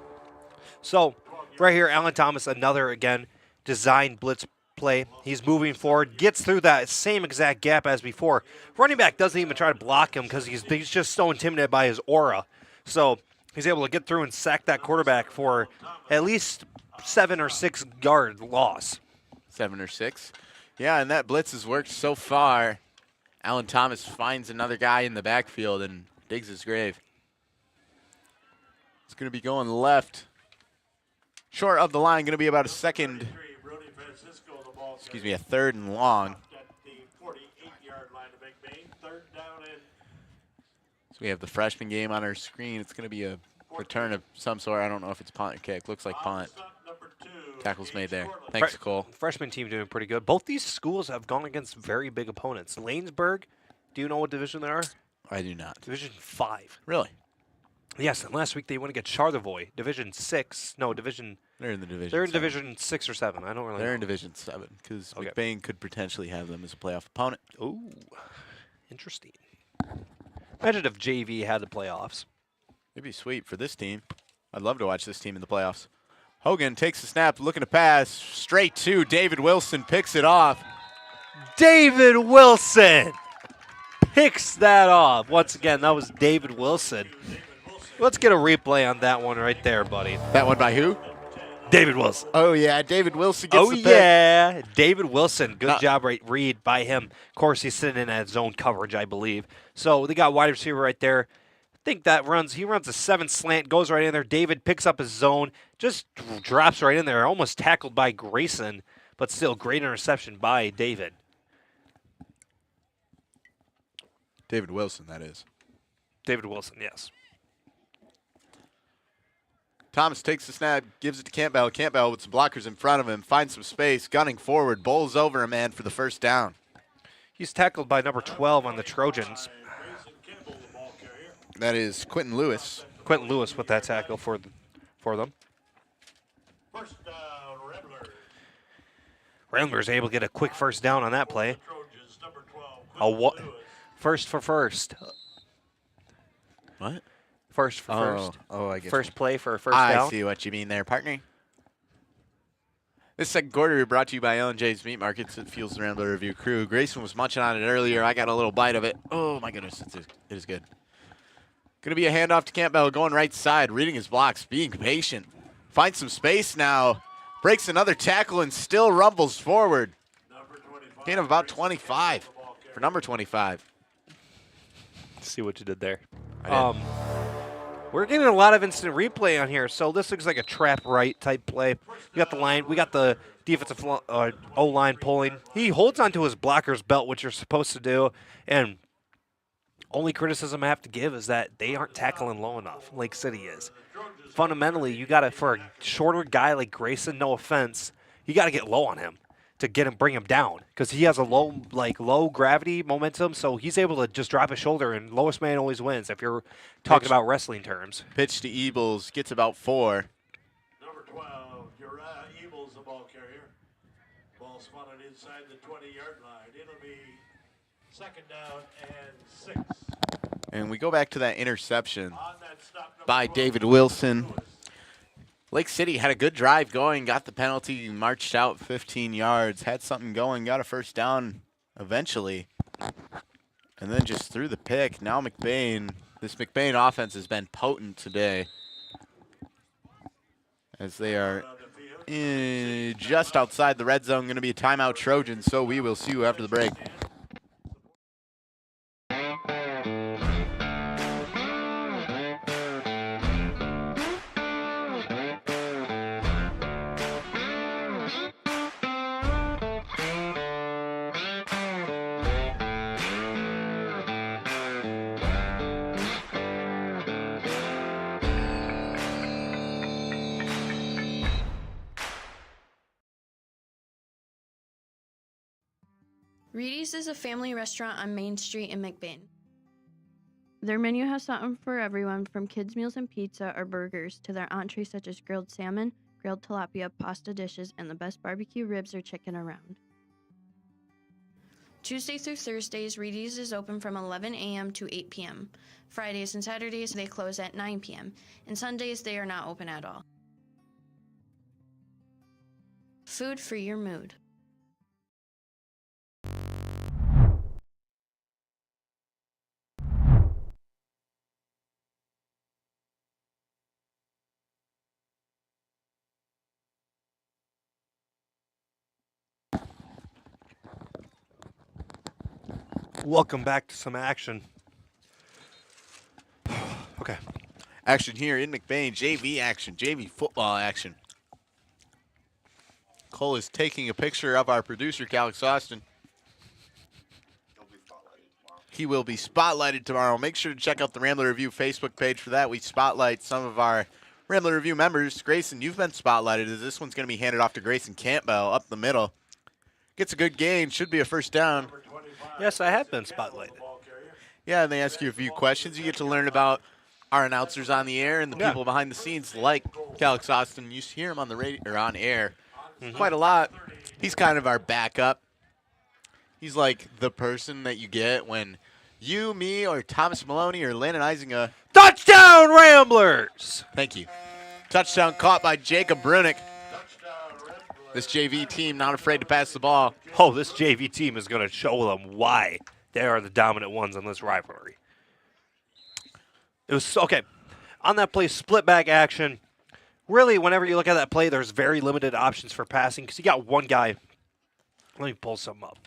So, right here, Alan Thomas, another, again, designed blitz play. He's moving forward, gets through that same exact gap as before. Running back doesn't even try to block him because he's just so intimidated by his aura. So, he's able to get through and sack that quarterback for at least 7 or 6 yard loss. 7 or 6. Yeah, and that blitz has worked so far. Alan Thomas finds another guy in the backfield and digs his grave. It's going to be going left. Short of the line, going to be about a second. Excuse me, a third and long. So we have the freshman game on our screen. It's going to be a return of some sort. I don't know if it's punt or kick. Looks like punt. Tackle's made there. Thanks, Cole. Freshman team doing pretty good. Both these schools have gone against very big opponents. Lanesburg, do you know what division they are? I do not. Division 5. Really? Yes, and last week they went against Charlevoix, Division 6. No, Division. They're in the division. They're in 7. Division 6 or 7. I don't really know. They're in Division 7 because Okay. McBain could potentially have them as a playoff opponent. Ooh, interesting. Imagine if JV had the playoffs. It'd be sweet for this team. I'd love to watch this team in the playoffs. Hogan takes the snap, looking to pass straight to David Wilson, picks it off. David Wilson picks that off. Once again, that was David Wilson. Let's get a replay on that one right there, buddy. That one by who? David Wilson. Oh, yeah, David Wilson gets Oh, the pick. yeah. David Wilson. Good job read by him. Of course, he's sitting in that zone coverage, I believe. So they got wide receiver right there. I think that he runs a 7 slant, goes right in there. David picks up his zone, just drops right in there, almost tackled by Grayson, but still great interception by David. David Wilson, that is. David Wilson, yes. Thomas takes the snap, gives it to Campbell. Campbell with some blockers in front of him, finds some space, gunning forward, bowls over a man for the first down. He's tackled by number 12 on the Trojans. That is Quentin Lewis. Quentin Lewis with that tackle for them. First down, Ramblers. Ramblers able to get a quick first down on that play. Trojans, number 12. A what? First for first. What? First for first. Oh, I guess. First play for a first down. I see what you mean there, partner. This second quarter brought to you by L&J's Meat Markets. It fuels the Rambler Review crew. Grayson was munching on it earlier. I got a little bite of it. Oh, my goodness. It is good. Going to be a handoff to Campbell going right side, reading his blocks, being patient. Finds some space now. Breaks another tackle and still rumbles forward. Gain of about 25 for number 25. See what you did there. I did. We're getting a lot of instant replay on here, so this looks like a trap right type play. We got the line, we got the defensive O-line pulling. He holds onto his blocker's belt, which you're supposed to do, and only criticism I have to give is that they aren't tackling low enough. Lake City is. Fundamentally, you got to, for a shorter guy like Grayson, no offense, you got to get low on him to bring him down, because he has a low gravity momentum, so he's able to just drop his shoulder, and lowest man always wins if you're talking about wrestling terms. Pitch to Ebles, gets about 4. Number 12, Uriah Ebles, the ball carrier. Ball spotted inside the 20-yard line. It'll be second down and 6. And we go back to that interception On that stop, number by 12, David Wilson. Lake City had a good drive going, got the penalty, marched out 15 yards, had something going, got a first down eventually, and then just threw the pick. Now this McBain offense has been potent today as they are just outside the red zone. Going to be a timeout Trojans, so we will see you after the break. Reedy's is a family restaurant on Main Street in McBain. Their menu has something for everyone, from kids' meals and pizza or burgers to their entrees such as grilled salmon, grilled tilapia, pasta dishes, and the best barbecue ribs or chicken around. Tuesday through Thursdays, Reedy's is open from 11 a.m. to 8 p.m. Fridays and Saturdays, they close at 9 p.m. And Sundays, they are not open at all. Food for your mood. Welcome back to some action. Okay. Action here in McBain. JV action. JV football action. Cole is taking a picture of our producer, Alex Austin. He will be spotlighted tomorrow. Make sure to check out the Rambler Review Facebook page for that. We spotlight some of our Rambler Review members. Grayson, you've been spotlighted as this one's going to be handed off to Grayson Campbell up the middle. Gets a good gain. Should be a first down. Yes, I have been spotlighted. Yeah, and they ask you a few questions. You get to learn about our announcers on the air and the people behind the scenes like Alex Austin. You hear him on the radio or on air quite a lot. He's kind of our backup. He's like the person that you get when you, me, or Thomas Maloney or Landon Isinger. Touchdown, Ramblers! Thank you. Touchdown caught by Jacob Brunick. This JV team not afraid to pass the ball. Oh, this JV team is going to show them why they are the dominant ones in this rivalry. It was okay. On that play, split back action. Really, whenever you look at that play, there's very limited options for passing because you got one guy. Let me pull something up.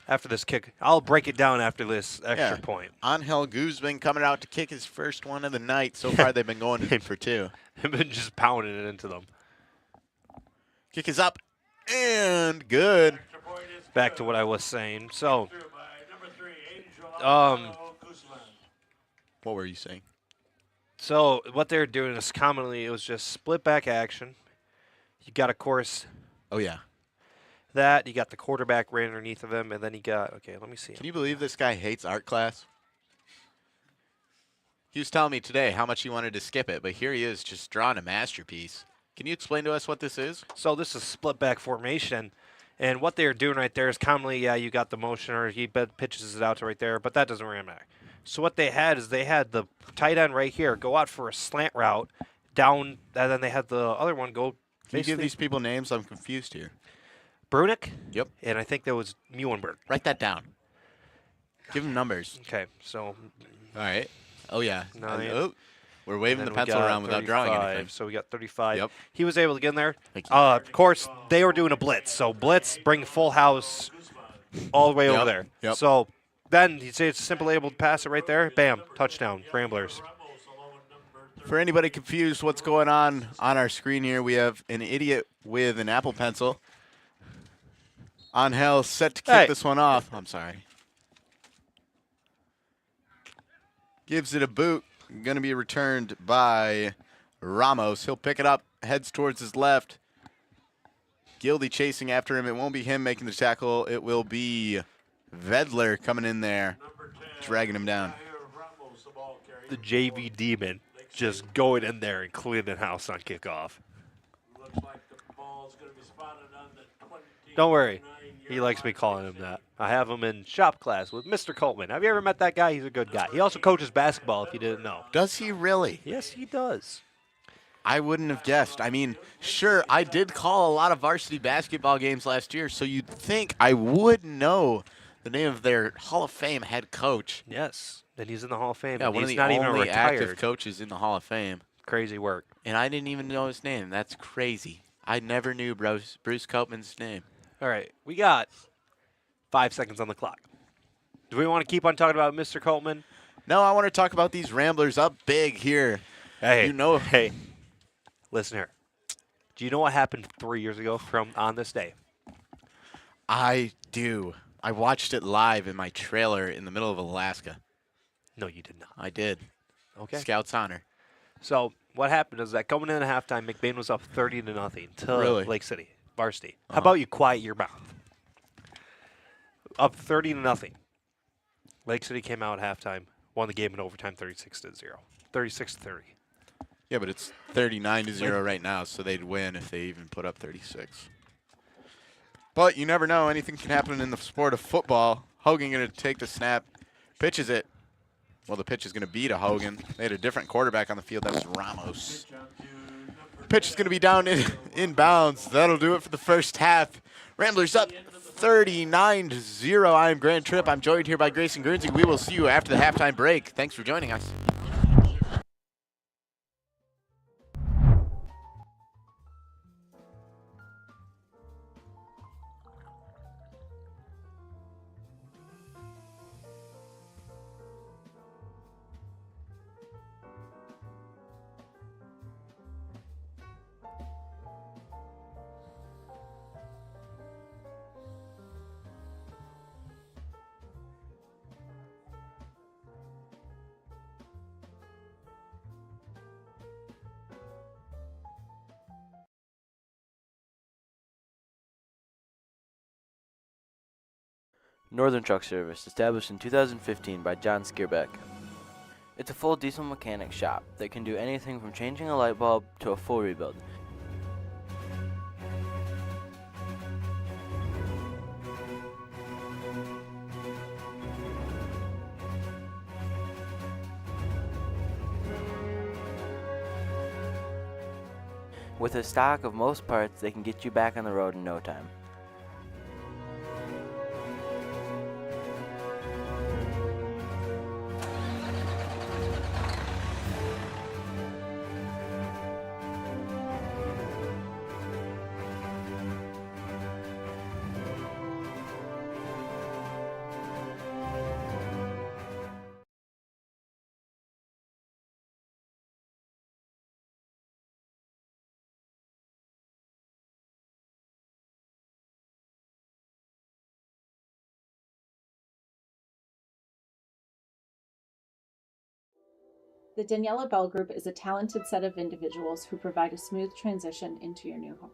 After this kick, I'll break it down after this extra point. Angel Guzman coming out to kick his first one of the night. So far, they've been going for two. They've been just pounding it into them. Kick is up and good. Back to what I was saying. So, what were you saying? So what they're doing is commonly it was just split back action. You got, of course, Oh, yeah. that. You got the quarterback right underneath of him, and then you got, okay, let me see. Can you believe this guy hates art class? He was telling me today how much he wanted to skip it, but here he is just drawing a masterpiece. Can you explain to us what this is? So this is split back formation, and what they're doing right there is commonly, yeah, you got the motion, or he pitches it out to right there, but that doesn't really matter. So what they had is they had the tight end right here go out for a slant route down, and then they had the other one go. Can you give these people names? I'm confused here. Brunick. Yep. And I think there was Muhlenberg. Write that down. Give them numbers. Okay, so. All right. Oh, yeah. 9. Oh, we're waving And the then we pencil got around without drawing 35, anything. So we got 35. Yep. He was able to get in there. Thank you. Of course, they were doing a blitz. So blitz, bring full house all the way over there. Yep. So then he'd say it's simply able to pass it right there. Bam, touchdown, Ramblers. For anybody confused what's going on our screen here, we have an idiot with an Apple Pencil. Angel set to kick this one off. I'm sorry. Gives it a boot. Going to be returned by Ramos. He'll pick it up, heads towards his left. Gildy chasing after him. It won't be him making the tackle. It will be Vedler coming in there, dragging him down. The JV Demon just going in there and cleaning house on kickoff. Don't worry. He likes me calling him that. I have him in shop class with Mr. Coltman. Have you ever met that guy? He's a good guy. He also coaches basketball, if you didn't know. Does he really? Yes, he does. I wouldn't have guessed. I mean, sure, I did call a lot of varsity basketball games last year, so you'd think I would know the name of their Hall of Fame head coach. Yes, and he's in the Hall of Fame. Yeah, and one of he's the not even only retired. active coaches in the Hall of Fame. Crazy work. And I didn't even know his name. That's crazy. I never knew Bruce Copeman's name. All right, we got 5 seconds on the clock. Do we want to keep on talking about Mr. Coltman? No, I want to talk about these Ramblers up big here. Hey, You know, hey, listen here. Do you know what happened 3 years ago from on this day? I do. I watched it live in my trailer in the middle of Alaska. No, you did not. I did. Okay. Scout's honor. So what happened is that coming in at halftime, McBain was up 30-0 to Really? Lake City Varsity. How about you quiet your mouth? Up 30-0. Lake City came out at halftime, won the game in overtime, 36-0, 36-30. Yeah, but it's 39-0 right now, so they'd win if they even put up 36. But you never know. Anything can happen in the sport of football. Hogan going to take the snap, pitches it. Well, the pitch is going to be to Hogan. They had a different quarterback on the field. That was Ramos. Pitch is going to be down in bounds. That'll do it for the first half. Ramblers up 39-0. I'm Grant Tripp. I'm joined here by Grayson Guernsey. We will see you after the halftime break. Thanks for joining us. Northern Truck Service, established in 2015 by John Skierbeck. It's a full diesel mechanic shop that can do anything from changing a light bulb to a full rebuild. With a stock of most parts, they can get you back on the road in no time. The Daniela Bell Group is a talented set of individuals who provide a smooth transition into your new home.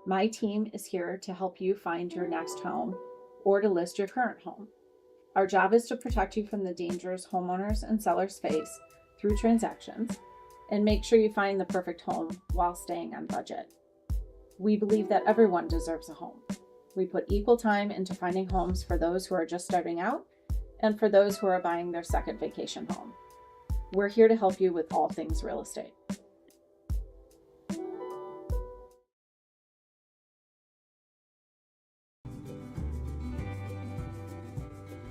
My team is here to help you find your next home or to list your current home. Our job is to protect you from the dangers homeowners and sellers face through transactions and make sure you find the perfect home while staying on budget. We believe that everyone deserves a home. We put equal time into finding homes for those who are just starting out and for those who are buying their second vacation home. We're here to help you with all things real estate.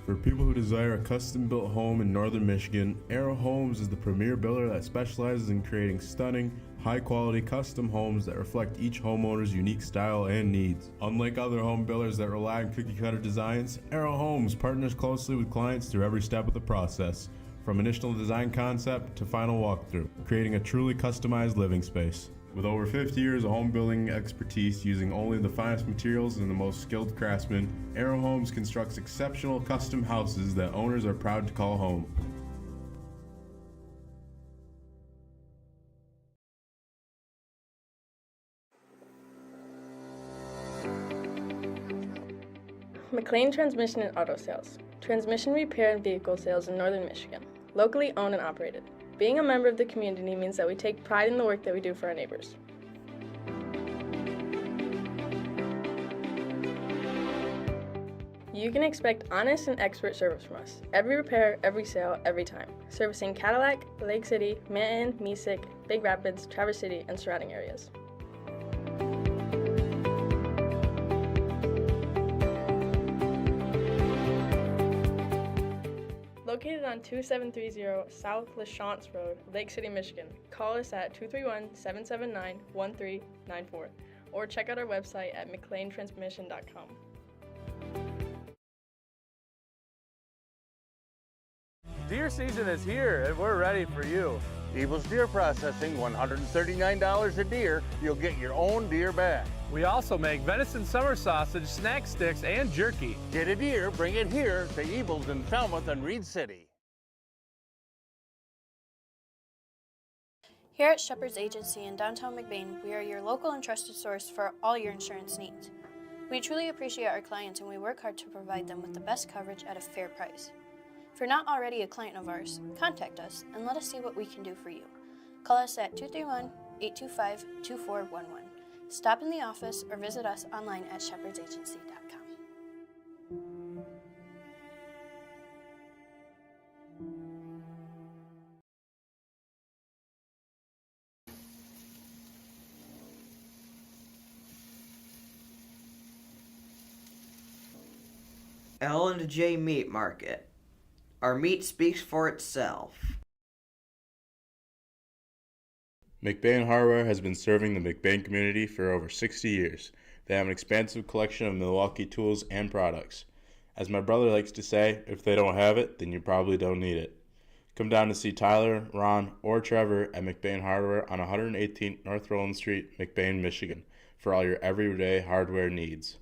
For people who desire a custom-built home in northern Michigan, Arrow Homes is the premier builder that specializes in creating stunning, high-quality custom homes that reflect each homeowner's unique style and needs. Unlike other home builders that rely on cookie-cutter designs, Arrow Homes partners closely with clients through every step of the process, from initial design concept to final walkthrough, creating a truly customized living space. With over 50 years of home building expertise using only the finest materials and the most skilled craftsmen, Arrow Homes constructs exceptional custom houses that owners are proud to call home. McLain Transmission and Auto Sales. Transmission repair and vehicle sales in northern Michigan. Locally owned and operated. Being a member of the community means that we take pride in the work that we do for our neighbors. You can expect honest and expert service from us. Every repair, every sale, every time. Servicing Cadillac, Lake City, Manton, Mesick, Big Rapids, Traverse City, and surrounding areas. Located on 2730 South LaChance Road, Lake City, Michigan. Call us at 231-779-1394 or check out our website at McLainTransmission.com. Deer season is here and we're ready for you. Evil's Deer Processing, $139 a deer. You'll get your own deer back. We also make venison summer sausage, snack sticks, and jerky. Get a deer, bring it here to Evil's in Falmouth and Reed City. Here at Shepherd's Agency in downtown McBain, we are your local and trusted source for all your insurance needs. We truly appreciate our clients and we work hard to provide them with the best coverage at a fair price. If you're not already a client of ours, contact us and let us see what we can do for you. Call us at 231-825-2411. Stop in the office or visit us online at shepherdsagency.com. L&J Meat Market. Our meat speaks for itself. McBain Hardware has been serving the McBain community for over 60 years. They have an expansive collection of Milwaukee tools and products. As my brother likes to say, if they don't have it, then you probably don't need it. Come down to see Tyler, Ron, or Trevor at McBain Hardware on 118th North Roland Street, McBain, Michigan, for all your everyday hardware needs.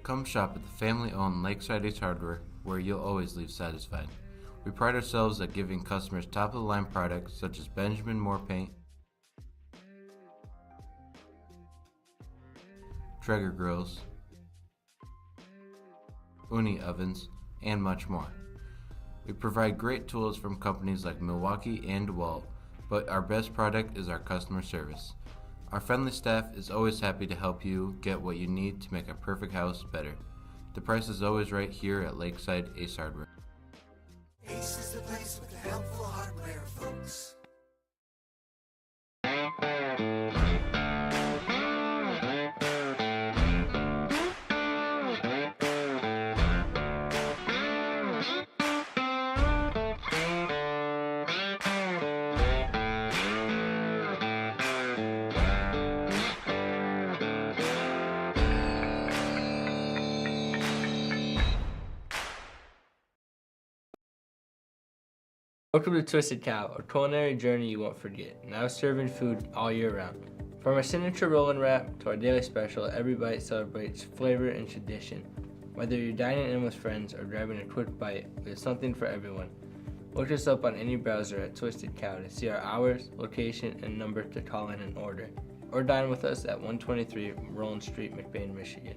Come shop at the family-owned Lakeside Ace Hardware, where you'll always leave satisfied. We pride ourselves at giving customers top-of-the-line products such as Benjamin Moore paint, Traeger grills, Uni ovens, and much more. We provide great tools from companies like Milwaukee and DeWalt, but our best product is our customer service. Our friendly staff is always happy to help you get what you need to make a perfect house better. The price is always right here at Lakeside Ace Hardware. Ace is the place with the helpful hardware, folks. Welcome to Twisted Cow, a culinary journey you won't forget. Now serving food all year round. From our signature roll-and wrap to our daily special, every bite celebrates flavor and tradition. Whether you're dining in with friends or grabbing a quick bite, there's something for everyone. Look us up on any browser at Twisted Cow to see our hours, location, and number to call in and order. Or dine with us at 123 Roland Street, McBain, Michigan.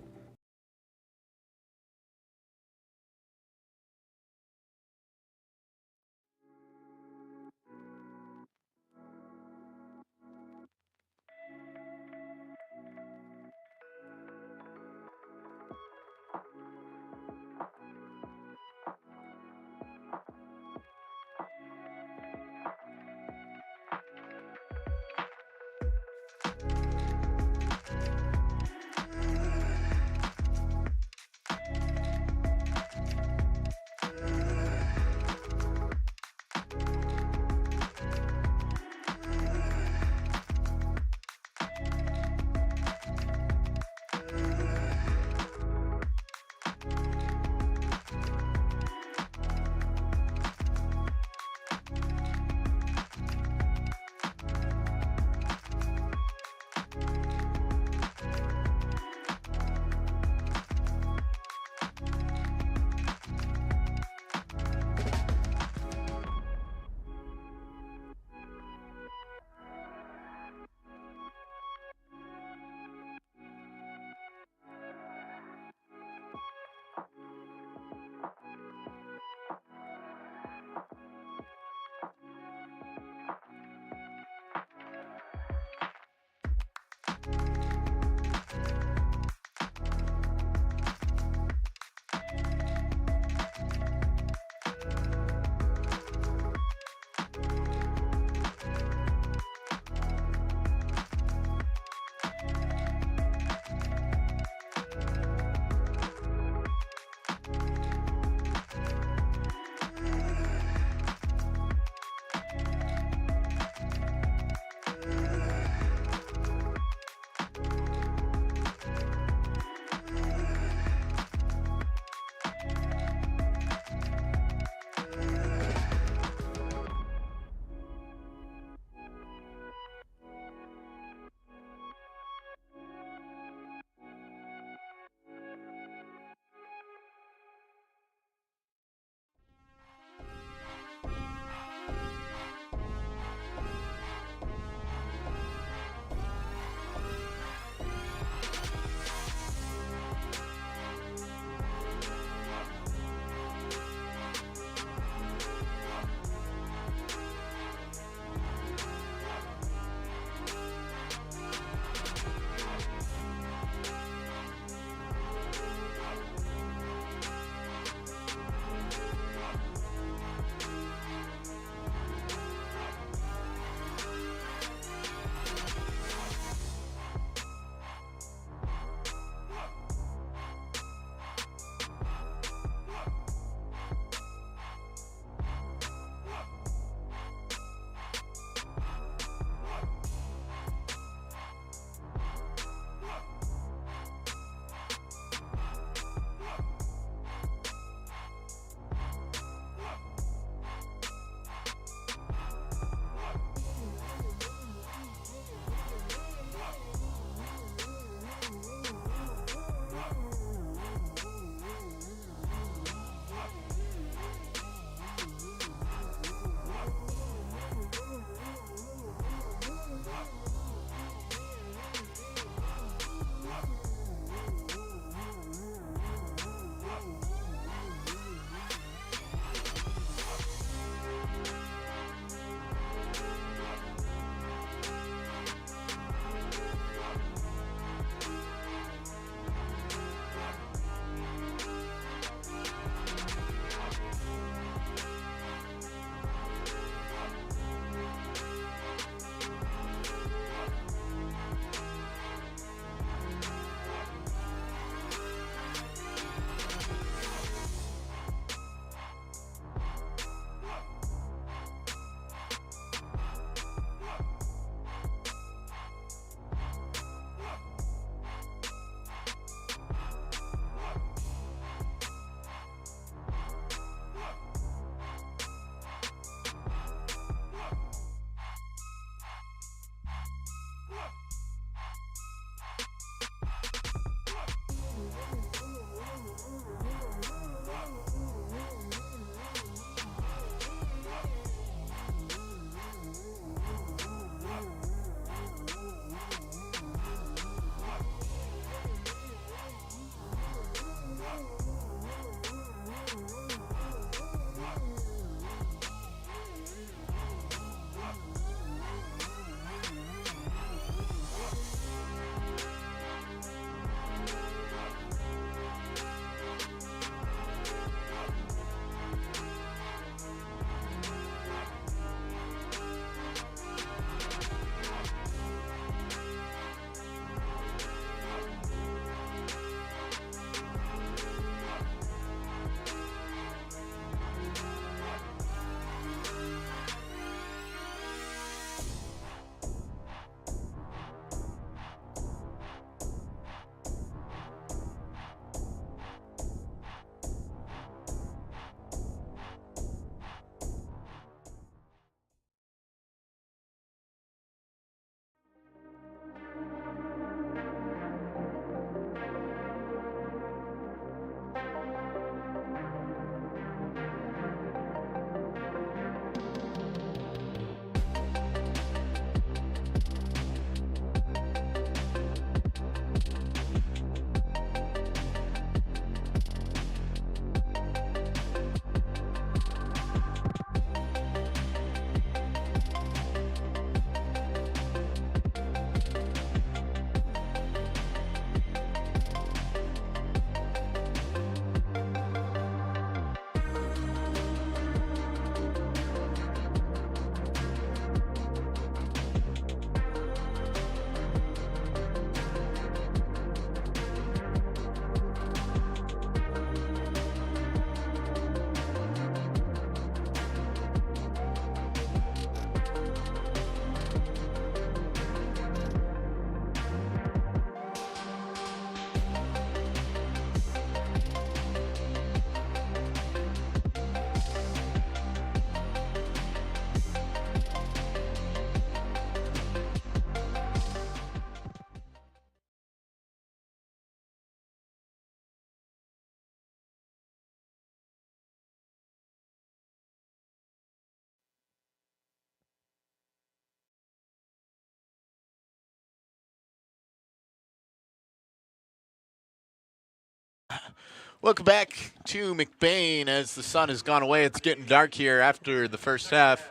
Welcome back to McBain as the sun has gone away. It's getting dark here after the first half.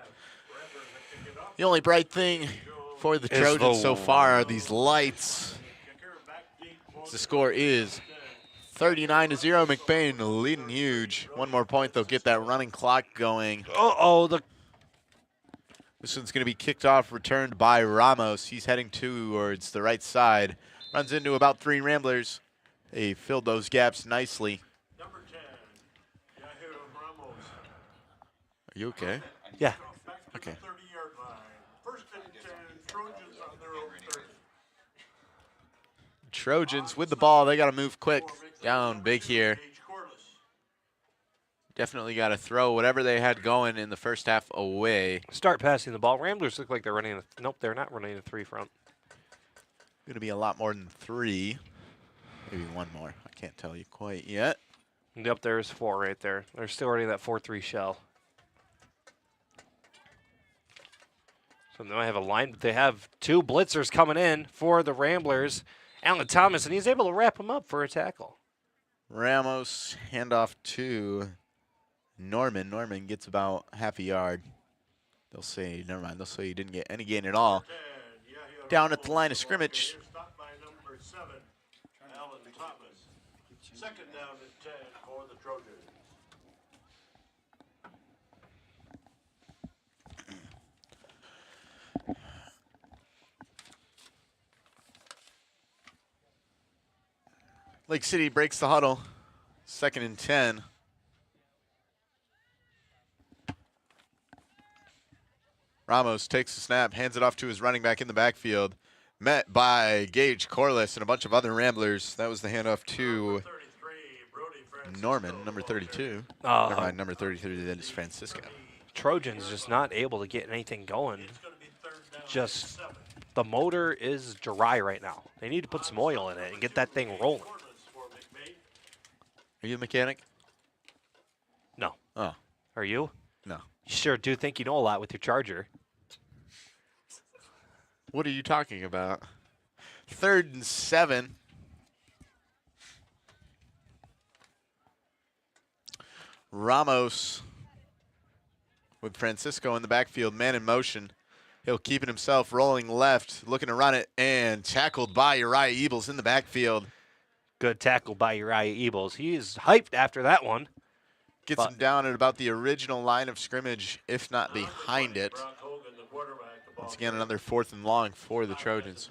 The only bright thing for the Trojans so far are these lights. The score is 39-0. McBain leading huge. One more point, they'll get that running clock going. This one's going to be kicked off, returned by Ramos. He's heading towards the right side. Runs into about 3 Ramblers. They filled those gaps nicely. Are you okay? Yeah. Okay. Trojans with the ball. They got to move quick. Down big here. Definitely got to throw whatever they had going in the first half away. Start passing the ball. Ramblers look like they're running. Nope, they're not running a 3 front. Going to be a lot more than 3. Maybe 1 more. I can't tell you quite yet. Yep, there's 4 right there. They're still running that 4-3 shell. So now I have a line, but they have 2 blitzers coming in for the Ramblers. Alan Thomas, and he's able to wrap him up for a tackle. Ramos, handoff to Norman. Norman gets about half a yard. They'll say, never mind, they'll say he didn't get any gain at all. Down at the line of scrimmage. Second down and 10 for the Trojans. Lake City breaks the huddle. Second and 10. Ramos takes the snap, hands it off to his running back in the backfield. Met by Gage Corliss and a bunch of other Ramblers. That was the handoff to Norman, number 32. Never mind, number 33, that is Francisco. Trojans just not able to get anything going. Just the motor is dry right now. They need to put some oil in it and get that thing rolling. Are you a mechanic? No. Oh. Are you? No. You sure do think you know a lot with your charger. What are you talking about? 3rd and 7. Ramos with Francisco in the backfield, man in motion. He'll keep it himself, rolling left, looking to run it, and tackled by Uriah Ebels in the backfield. Good tackle by Uriah Ebels. He is hyped after that one. Gets him down at about the original line of scrimmage, if not behind it. Once again, another 4th and long for the Trojans.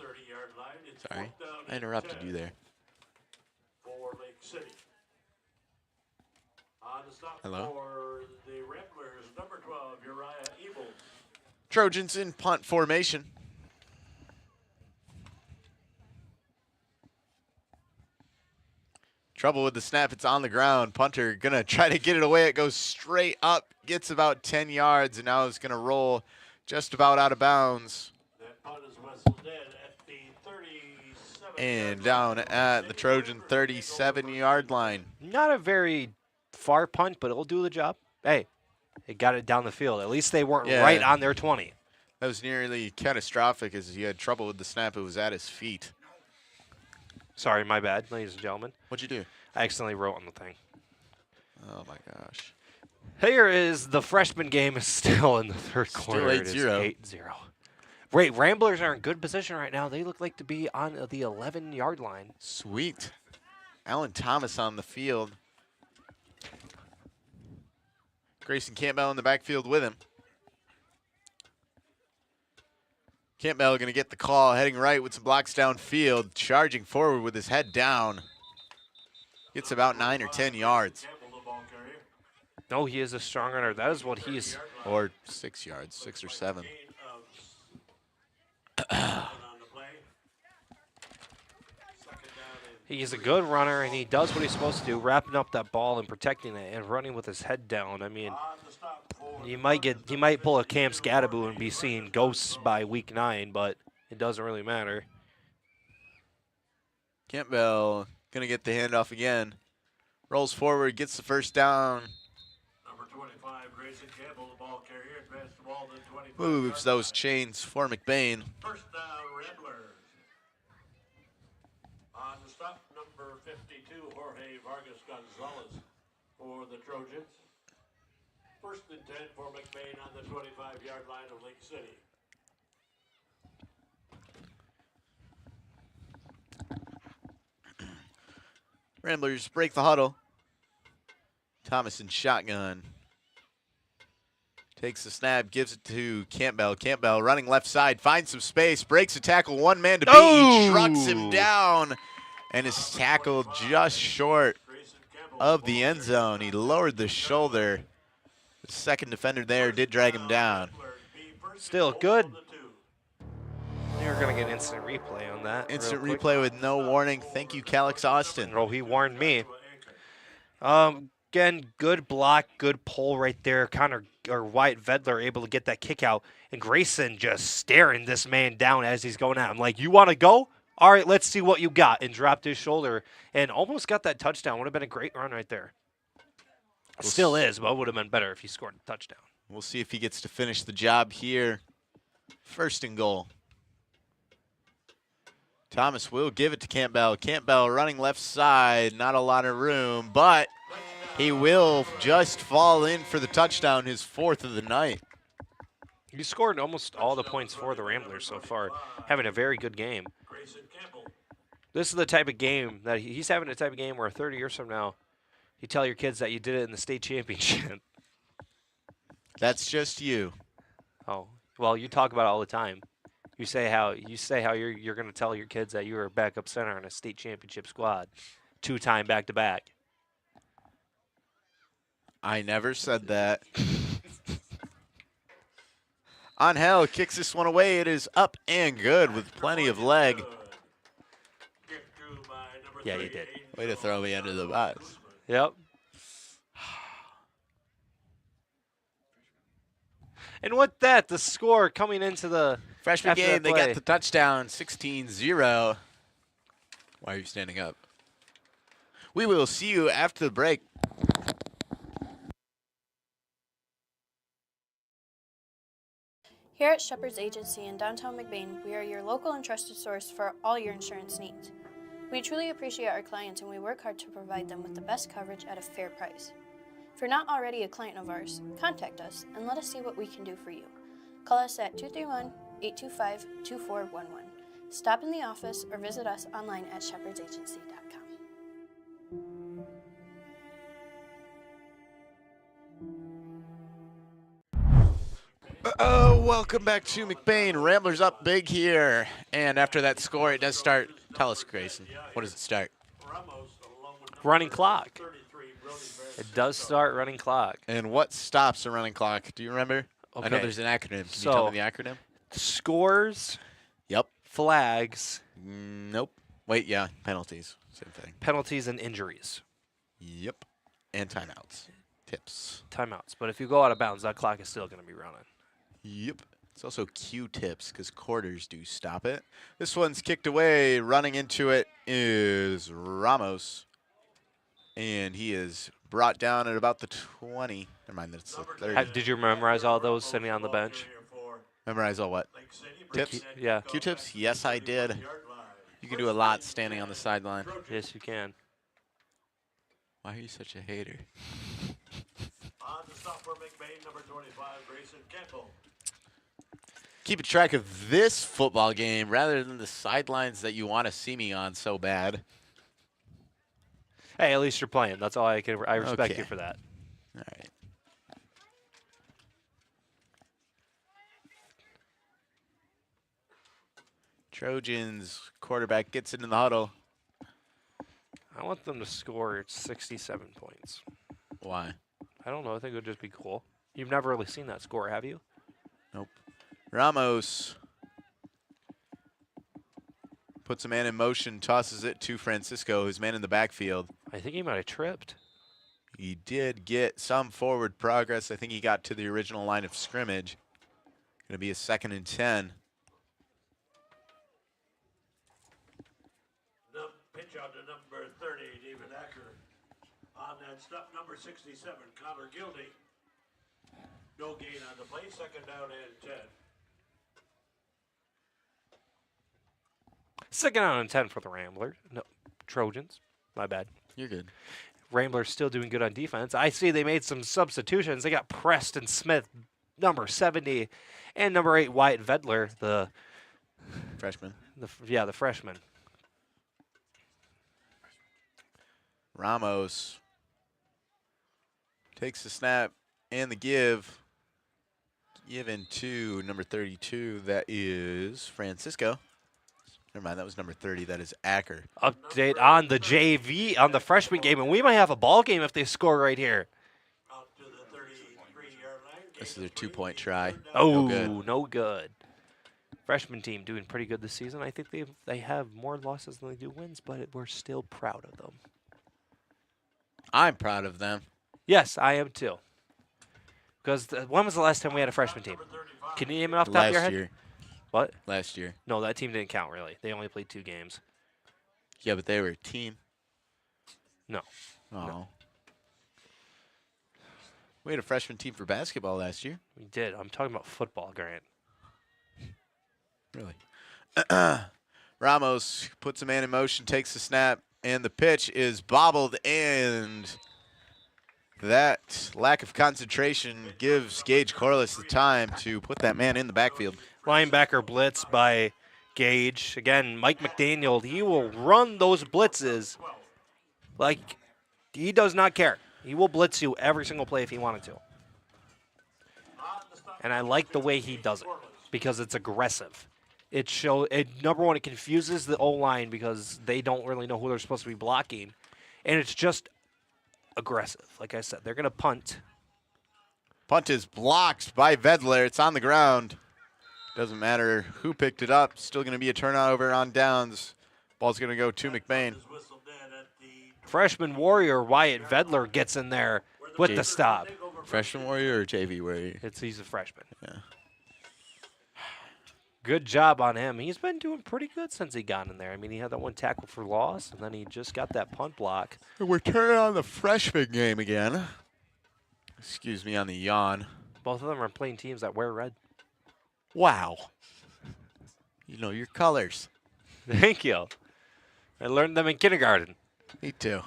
Sorry, I interrupted you there. Hello? Trojans in punt formation. Trouble with the snap. It's on the ground. Punter going to try to get it away. It goes straight up, gets about 10 yards, and now is going to roll just about out of bounds. And down at the Trojan 37-yard line. Not a very far punt, but it'll do the job. Hey, it got it down the field. At least they weren't right on their 20. That was nearly catastrophic as he had trouble with the snap. It was at his feet. Sorry, my bad, ladies and gentlemen. What'd you do? I accidentally wrote on the thing. Oh, my gosh. Here is the freshman game is still in the 3rd quarter. It is 8-0. Wait, Ramblers are in good position right now. They look like to be on the 11-yard line. Sweet. Alan Thomas on the field. Grayson Campbell in the backfield with him. Campbell going to get the call, heading right with some blocks downfield, charging forward with his head down. Gets about 9 or 10 yards. No, he is a strong runner. That is what he's. Or 6 yards, 6 or 7. He's a good runner, and he does what he's supposed to do, wrapping up that ball and protecting it and running with his head down. I mean, he might pull a Cam Scadaboo and be seeing ghosts by week 9, but it doesn't really matter. Campbell going to get the handoff again. Rolls forward, gets the first down. Number 25, Grayson Campbell, the ball carrier, advanced the ball to 25. Moves those chains for McBain. First down, Ramblers. On the stop, number 52, Jorge Vargas Gonzalez for the Trojans. First and 10 for McBain on the 25-yard line of Lake City. Ramblers break the huddle. Thomas in shotgun. Takes the snap, gives it to Campbell. Campbell running left side, finds some space, breaks a tackle, one man to beat. He trucks him down and is tackled just short of the end zone. He lowered the shoulder. The second defender there did drag him down. Still good. You're going to get instant replay on that. Instant replay with no warning. Thank you, Calix Austin. Oh, he warned me. Again, good block, good pull right there. Wyatt Vedler able to get that kick out. And Grayson just staring this man down as he's going out. I'm like, you want to go? All right, let's see what you got. And dropped his shoulder and almost got that touchdown. Would have been a great run right there. Still is, but it would have been better if he scored a touchdown. We'll see if he gets to finish the job here. First and goal. Thomas will give it to Campbell. Campbell running left side. Not a lot of room, but he will just fall in for the touchdown, his fourth of the night. He scored almost all the points for the Ramblers so far, having a very good game. This is the type of game that he's having, a type of game where 30 years from now, you tell your kids that you did it in the state championship. That's just you. Oh, well, you talk about it all the time. You say how you're going to tell your kids that you were a backup center on a state championship squad, 2-time back-to-back. I never said that. Angel kicks this one away. It is up and good with plenty of leg. Yeah, you did. Way to throw me under the bus. Yep. And with that, the score coming into the freshman game, they got the touchdown, 16-0. Why are you standing up? We will see you after the break. Here at Shepherd's Agency in downtown McBain, we are your local and trusted source for all your insurance needs. We truly appreciate our clients and we work hard to provide them with the best coverage at a fair price. If you're not already a client of ours, contact us and let us see what we can do for you. Call us at 231-825-2411. Stop in the office or visit us online at shepherdsagency.com. Welcome back to McBain. Ramblers up big here. And after that score, it does start. Tell us, Grayson, what does it start? Running clock. It does start running clock. And what stops a running clock? Do you remember? Okay. I know there's an acronym. Can you tell me the acronym? Scores. Yep. Flags. Nope. Wait, yeah. Penalties. Same thing. Penalties and injuries. Yep. And timeouts. Tips. Timeouts. But if you go out of bounds, that clock is still going to be running. Yep. It's also Q-tips because quarters do stop it. This one's kicked away. Running into it is Ramos. And he is brought down at about the 20. Never mind, that's the 30. Did you memorize all those sitting on the bench? Memorize all what? Tips? Yeah. Q-tips? Yes, I did. You can do a lot standing on the sideline. Yes, you can. Why are you such a hater? On the stop for McBain, number 25, Grayson Campbell. Keeping track of this football game rather than the sidelines that you want to see me on so bad. Hey, at least you're playing. That's all I can. I respect Okay. you for that. All right. Trojans quarterback gets it in the huddle. I want them to score 67 points. Why? I don't know. I think it would just be cool. You've never really seen that score, have you? Nope. Ramos puts a man in motion, tosses it to Francisco, who's man in the backfield. I think he might have tripped. He did get some forward progress. I think he got to the original line of scrimmage. Going to be a 2nd and 10. Pitch out to number 30, David Acker. On that stop, number 67, Connor Gildy. No gain on the play, 2nd down and 10. 2nd down and 10 for the Ramblers. No, Trojans. My bad. You're good. Ramblers still doing good on defense. I see they made some substitutions. They got Preston Smith, number 70, and number 8, Wyatt Vedler, the freshman. The freshman. Ramos takes the snap and the give. Given to number 32. That is Francisco. Never mind, that was number 30. That is Acker. Update on the JV, on the freshman game, and we might have a ball game if they score right here. This is their 2-point try. Oh, no good. No good. Freshman team doing pretty good this season. I think they have more losses than they do wins, but we're still proud of them. I'm proud of them. Yes, I am too. Because when was the last time we had a freshman team? Can you name it off the top of your head? Last year. What? Last year. No, that team didn't count, really. They only played 2 games. Yeah, but they were a team. No. Oh. No. We had a freshman team for basketball last year. We did. I'm talking about football, Grant. Really? Ramos puts a man in motion, takes the snap, and the pitch is bobbled, and that lack of concentration gives Gage Corliss the time to put that man in the backfield. Linebacker blitz by Gage. Again, Mike McDaniel, he will run those blitzes like he does not care. He will blitz you every single play if he wanted to. And I like the way he does it because it's aggressive. Number one, it confuses the O-line because they don't really know who they're supposed to be blocking. And it's just aggressive. Like I said, they're going to punt. Punt is blocked by Vedler. It's on the ground. Doesn't matter who picked it up. Still going to be a turnover on downs. Ball's going to go to McBain. Freshman Warrior Wyatt Vedler gets in there with the stop. Freshman Warrior or JV Warrior? He's a freshman. Yeah. Good job on him. He's been doing pretty good since he got in there. I mean, he had that one tackle for loss, and then he just got that punt block. We're turning on the freshman game again. Excuse me on the yawn. Both of them are playing teams that wear red. Wow. You know your colors. Thank you. I learned them in kindergarten. Me too.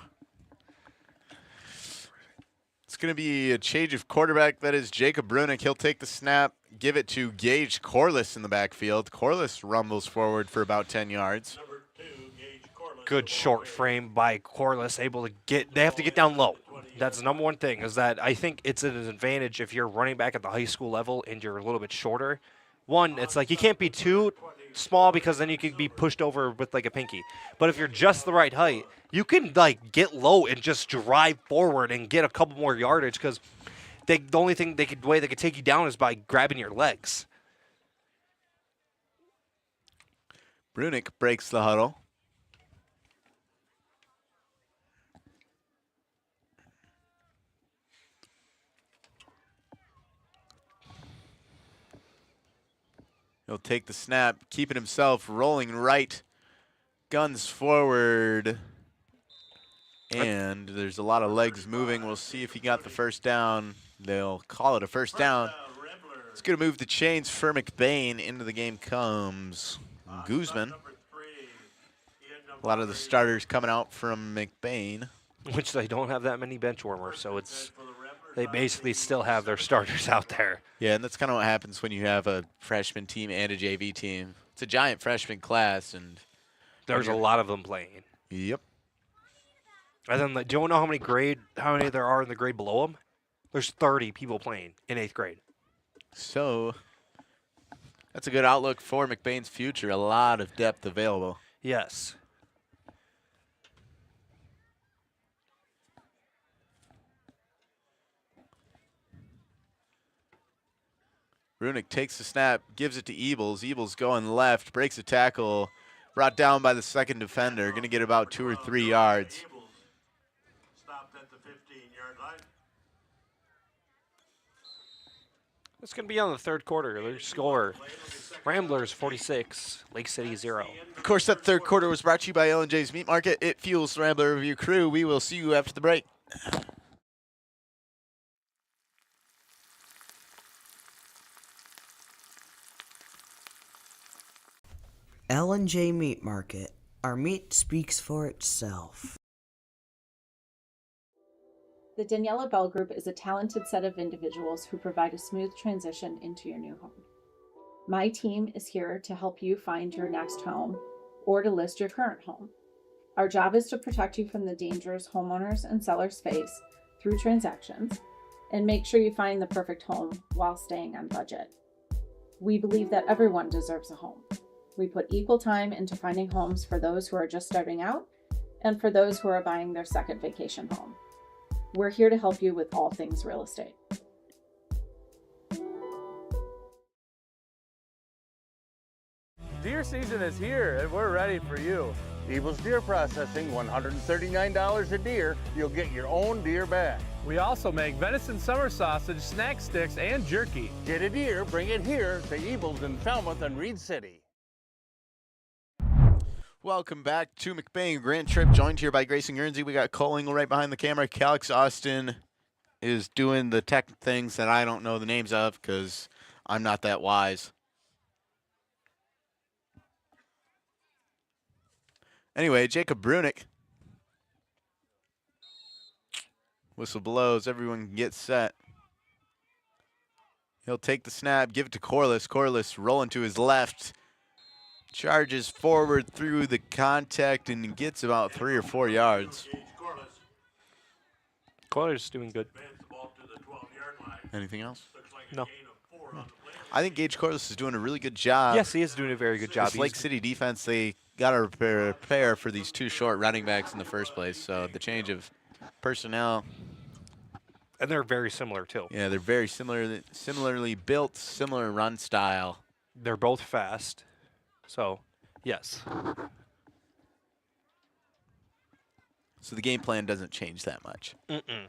It's going to be a change of quarterback. That is Jacob Brunick. He'll take the snap, give it to Gage Corliss in the backfield. Corliss rumbles forward for about 10 yards. Good short frame by Corliss, able to get. They have to get down low. That's the number one thing, is that I think it's an advantage if you're running back at the high school level and you're a little bit shorter. One, it's like you can't be too small because then you could be pushed over with like a pinky. But if you're just the right height, you can like get low and just drive forward and get a couple more yardage because the only thing way they could take you down is by grabbing your legs. Brunick breaks the huddle. He'll take the snap, keeping himself rolling right. Guns forward. And there's a lot of legs moving. We'll see if he got the first down. They'll call it a first down. It's going to move the chains for McBain. Into the game comes Guzman. A lot of the starters coming out from McBain. Which they don't have that many bench warmers, so they basically still have their starters out there. Yeah, and that's kind of what happens when you have a freshman team and a JV team. It's a giant freshman class, and there's a lot of them playing. Yep. And then, do you know how many there are in the grade below them? There's 30 people playing in 8th grade. So that's a good outlook for McBain's future. A lot of depth available. Yes. Brunick takes the snap, gives it to Ebels. Ebels going left, breaks a tackle, brought down by the second defender. Going to get about 2 or 3 yards. It's going to be on the third quarter. Their score, Ramblers 46, Lake City 0. Of course, that third quarter was brought to you by L&J's Meat Market. It fuels the Rambler Review crew. We will see you after the break. L&J Meat Market, Our meat speaks for itself. The Daniela Bell Group is a talented set of individuals who provide a smooth transition into your new home. My team is here to help you find your next home or to list your current home. Our job is to protect you from the dangers homeowners and sellers face through transactions and make sure you find the perfect home while staying on budget. We believe that everyone deserves a home. We put equal time into finding homes for those who are just starting out and for those who are buying their second vacation home. We're here to help you with all things real estate. Deer season is here, and we're ready for you. Evil's Deer Processing, $139 a deer. You'll get your own deer back. We also make venison summer sausage, snack sticks, and jerky. Get a deer, bring it here to Evil's in Falmouth and Reed City. Welcome back to McBain Grand Trip, joined here by Grayson Guernsey. We got Cole Engel right behind the camera. Calix Austin is doing the tech things that I don't know the names of because I'm not that wise. Anyway, Jacob Brunick. Whistle blows. Everyone can get set. He'll take the snap, give it to Corliss. Corliss rolling to his left. Charges forward through the contact and gets about 3 or 4 yards. Corliss doing good. Anything else? No. I think Gage Corliss is doing a really good job. Yes, he is doing a very good job. This Lake City defense, they got to prepare for these 2 short running backs in the first place. So the change of personnel. And they're very similar, too. Yeah, they're very similarly built, similar run style. They're both fast. So, yes. So the game plan doesn't change that much. Mm-mm.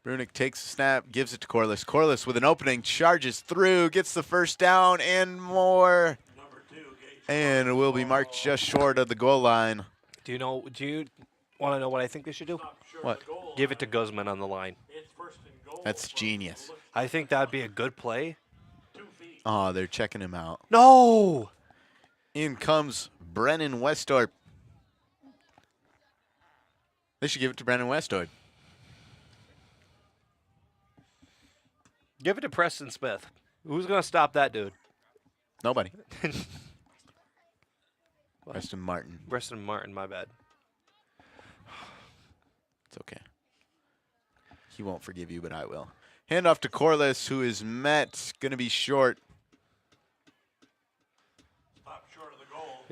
Brunick takes the snap, gives it to Corliss. Corliss with an opening, charges through, gets the first down and more. And will be marked just short of the goal line. Do you want to know what I think they should do? What? Give it to Guzman on the line. That's genius. I think that'd be a good play. Oh, they're checking him out. No! In comes Brennan Westorp. They should give it to Brennan Westorp. Give it to Preston Smith. Who's going to stop that dude? Nobody. Preston Martin. Preston Martin, my bad. It's okay. He won't forgive you, but I will. Hand off to Corliss, who is met. Going to be short.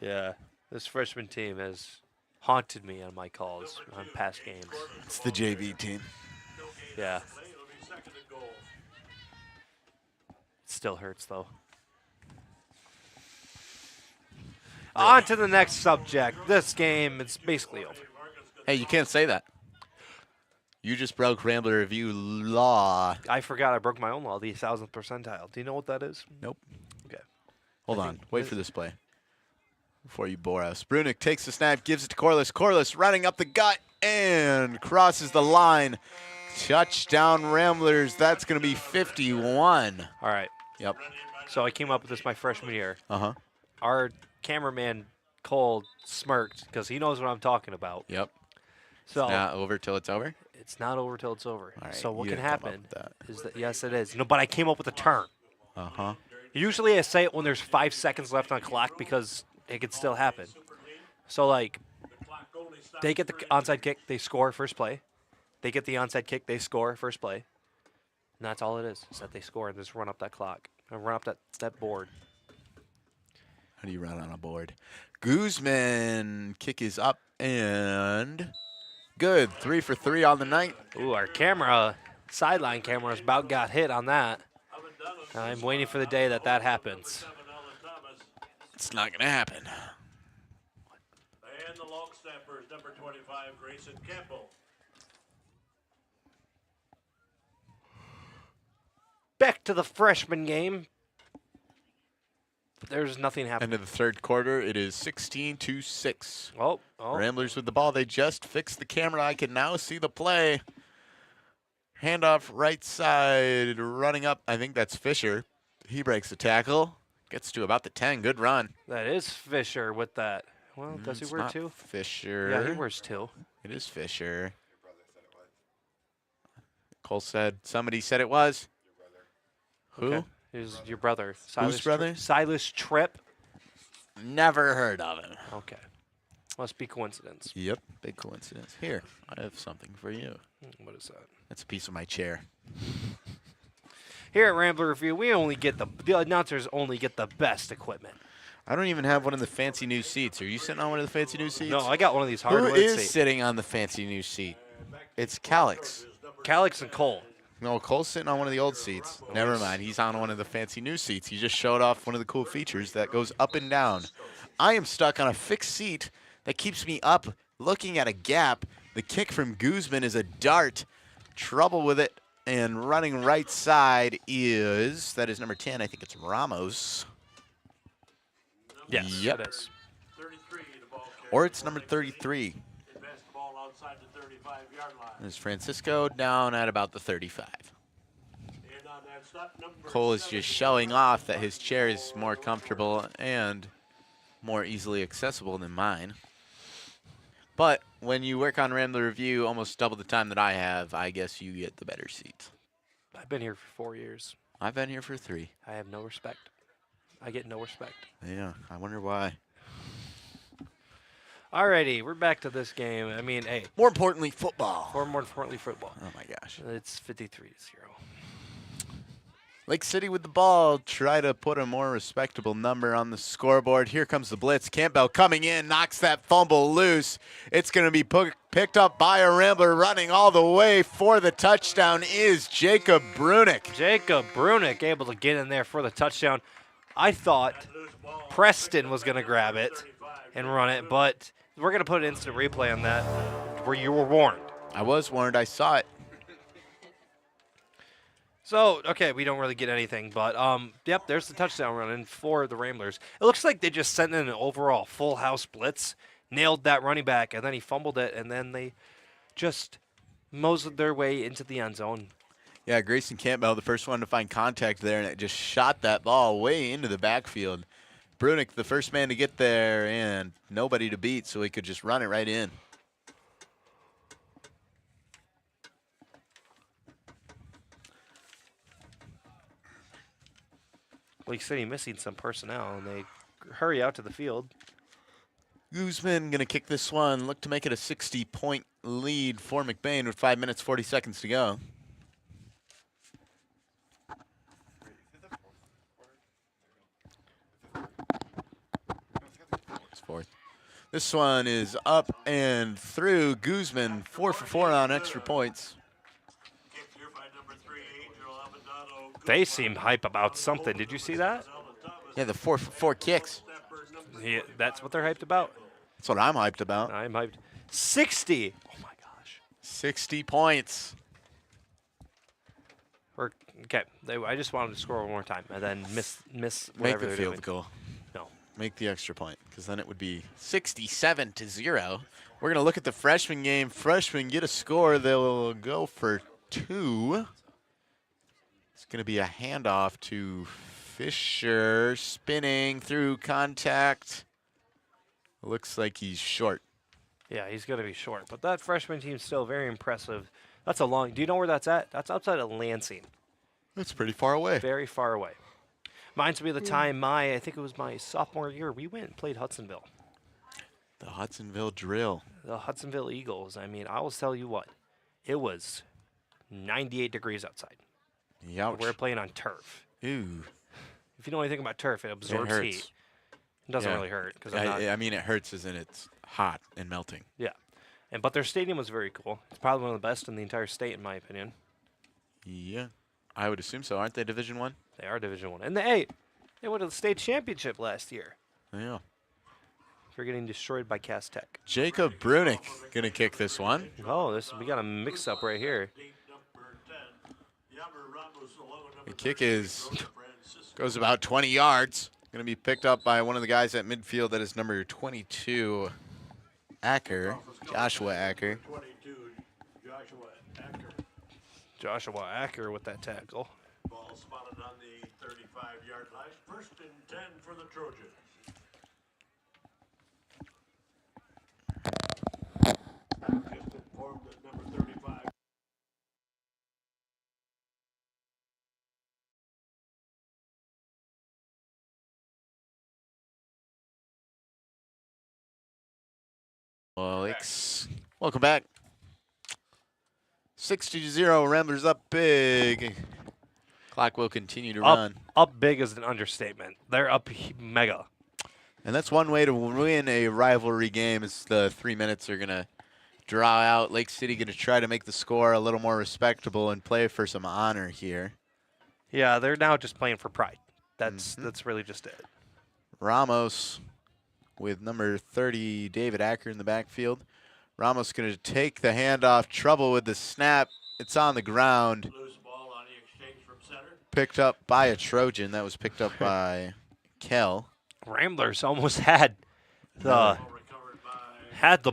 Yeah, this freshman team has haunted me on my calls on past games. It's the JV team. Yeah. Still hurts, though. On to the next subject. This game, it's basically over. Hey, you can't say that. You just broke Rambler Review law. I forgot I broke my own law, the 1,000th percentile. Do you know what that is? Nope. Okay. Hold on. Wait for this play before you bore us. Brunick takes the snap, gives it to Corliss. Corliss running up the gut and crosses the line. Touchdown Ramblers. That's going to be 51. All right. Yep. So I came up with this my freshman year. Uh-huh. Our cameraman, Cole, smirked because he knows what I'm talking about. Yep. So it's not over till it's over? It's not over till it's over. All right, so what you can didn't come up happen with that. is that, yes, it is. No, but I came up with a term. Uh-huh. Usually I say it when there's 5 seconds left on the clock because it could still happen. So, like, they get the onside kick, they score first play. They get the onside kick, they score first play. And that's all it is that they score and just run up that clock. And run up that board. How do you run on a board? Guzman, kick is up and good. 3 for 3 on the night. Ooh, our camera, sideline camera, about got hit on that. I'm waiting for the day that happens. It's not going to happen. And the long snappers, number 25, Grayson Campbell. Back to the freshman game. But there's nothing happening. End of the third quarter, it is 16-6. Oh. Ramblers with the ball. They just fixed the camera. I can now see the play. Handoff right side, running up. I think that's Fisher. He breaks the tackle. Gets to about the 10. Good run. That is Fisher with that. Well, does he It's wear not 2? Fisher. Yeah, he wears 2. It is Fisher. Cole said, somebody said it was. Who? Okay. It was your brother. Whose brother? Silas Tripp. Never heard of him. Okay. Must be coincidence. Yep, big coincidence. Here, I have something for you. What is that? That's a piece of my chair. Here at Rambler Review, we only get the announcers only get the best equipment. I don't even have one of the fancy new seats. Are you sitting on one of the fancy new seats? No, I got one of these Who hardwood is seats. sitting on the fancy new seat? It's Calix. Calix and Cole. No, Cole's sitting on one of the old seats. Never mind. He's on one of the fancy new seats. He just showed off one of the cool features that goes up and down. I am stuck on a fixed seat that keeps me up looking at a gap. The kick from Guzman is a dart. Trouble with it. And running right side is, that is number 10. I think it's Ramos. Yes, Yep. it is. Or it's number 33. Basketball outside the 35-yard line. There's Francisco down at about the 35. And on that stop, number Cole is just showing off that his chair is more comfortable and more easily accessible than mine. But when you work on Rambler Review almost double the time that I have, I guess you get the better seat. I've been here for 4 years. I've been here for 3. I have no respect. I get no respect. Yeah, I wonder why. Alrighty, we're back to this game. I mean, hey. More importantly, football. More importantly, football. Oh, my gosh. It's 53-0. Lake City with the ball. Try to put a more respectable number on the scoreboard. Here comes the blitz. Campbell coming in, knocks that fumble loose. It's going to be picked up by a Rambler. Running all the way for the touchdown is Jacob Brunick. Jacob Brunick able to get in there for the touchdown. I thought Preston was going to grab it and run it, but we're going to put an instant replay on that where you were warned. I was warned. I saw it. So, okay, we don't really get anything, but, yep, there's the touchdown run in for the Ramblers. It looks like they just sent in an overall full house blitz, nailed that running back, and then he fumbled it, and then they just moseyed their way into the end zone. Yeah, Grayson Campbell, the first one to find contact there, and it just shot that ball way into the backfield. Brunick, the first man to get there, and nobody to beat, so he could just run it right in. Lake City missing some personnel, and they hurry out to the field. Guzman going to kick this one. Look to make it a 60-point lead for McBain with 5 minutes, 40 seconds to go. Fourth. This one is up and through. Guzman 4 for 4 on extra points. They seem hype about something. Did you see that? Yeah, the 4 for 4 kicks. Yeah, that's what they're hyped about? That's what I'm hyped about. I'm hyped. 60. Oh, my gosh. 60 points. Okay, I just wanted to score one more time and then miss Make whatever the they're field doing. goal. No. Make the extra point, because then it would be 67-0. We're going to look at the freshman game. Freshmen get a score. They'll go for 2. It's going to be a handoff to Fisher, spinning through contact. Looks like he's short. Yeah, he's going to be short. But that freshman team's still very impressive. That's a long – do you know where that's at? That's outside of Lansing. That's pretty far away. Very far away. Reminds me of the time I think it was my sophomore year, we went and played Hudsonville. The Hudsonville drill. The Hudsonville Eagles. I mean, I will tell you what. It was 98 degrees outside. Youch. We're playing on turf. Ooh. If you know anything about turf, it absorbs hurts. heat. It doesn't really hurt. I mean, it hurts as in it's hot and melting. Yeah. But their stadium was very cool. It's probably one of the best in the entire state, in my opinion. Yeah. I would assume so. Aren't they Division I? They are Division I. And they went to the state championship last year. Yeah. For getting destroyed by Cass Tech. Jacob Brunick going to kick this one. Oh, we got a mix-up right here. The kick goes about 20 yards. Going to be picked up by one of the guys at midfield. That is number 22, Acker, Joshua Acker. Joshua Acker with that tackle. Ball spotted on the 35-yard line. First and 10 for the Trojans. Just informed that number 35. Well, welcome back. 60-0, Ramblers up big. Clock will continue to run. Up big is an understatement. They're up mega. And that's one way to win a rivalry game is the 3 minutes are going to draw out. Lake City going to try to make the score a little more respectable and play for some honor here. Yeah, they're now just playing for pride. That's really just it. Ramos with number 30, David Acker in the backfield. Ramos going to take the handoff. Trouble with the snap. It's on the ground. Loose ball on the exchange from center. Picked up by a Trojan. That was picked up by Kell. Ramblers almost had the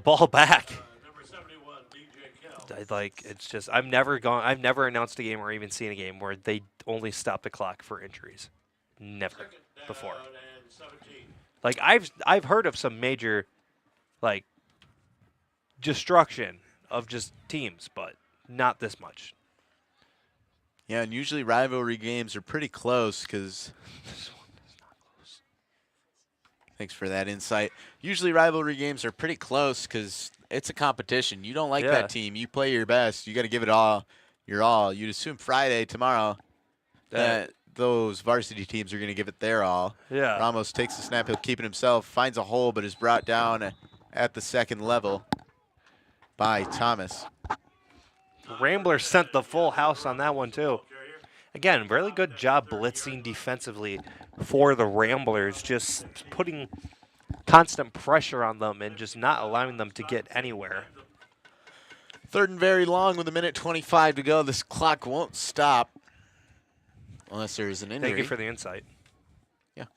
ball back. Number 71, DJ Kell. It's just I've never announced a game or even seen a game where they only stop the clock for injuries. Never before. Like I've heard of some major like destruction of just teams, but not this much. Yeah, and usually rivalry games are pretty close because This one is not close. thanks for that insight. Usually rivalry games are pretty close because it's a competition. You don't like Yeah. that team. You play your best. You got to give it all your all. You'd assume Friday, tomorrow, that those varsity teams are going to give it their all. Yeah. Ramos takes the snap. He'll keep it himself. Finds a hole, but is brought down at the second level by Thomas. Ramblers sent the full house on that one too. Again, really good job blitzing defensively for the Ramblers, just putting constant pressure on them and just not allowing them to get anywhere. Third and very long with 1:25 to go. This clock won't stop unless there's an injury. Thank you for the insight. Yeah.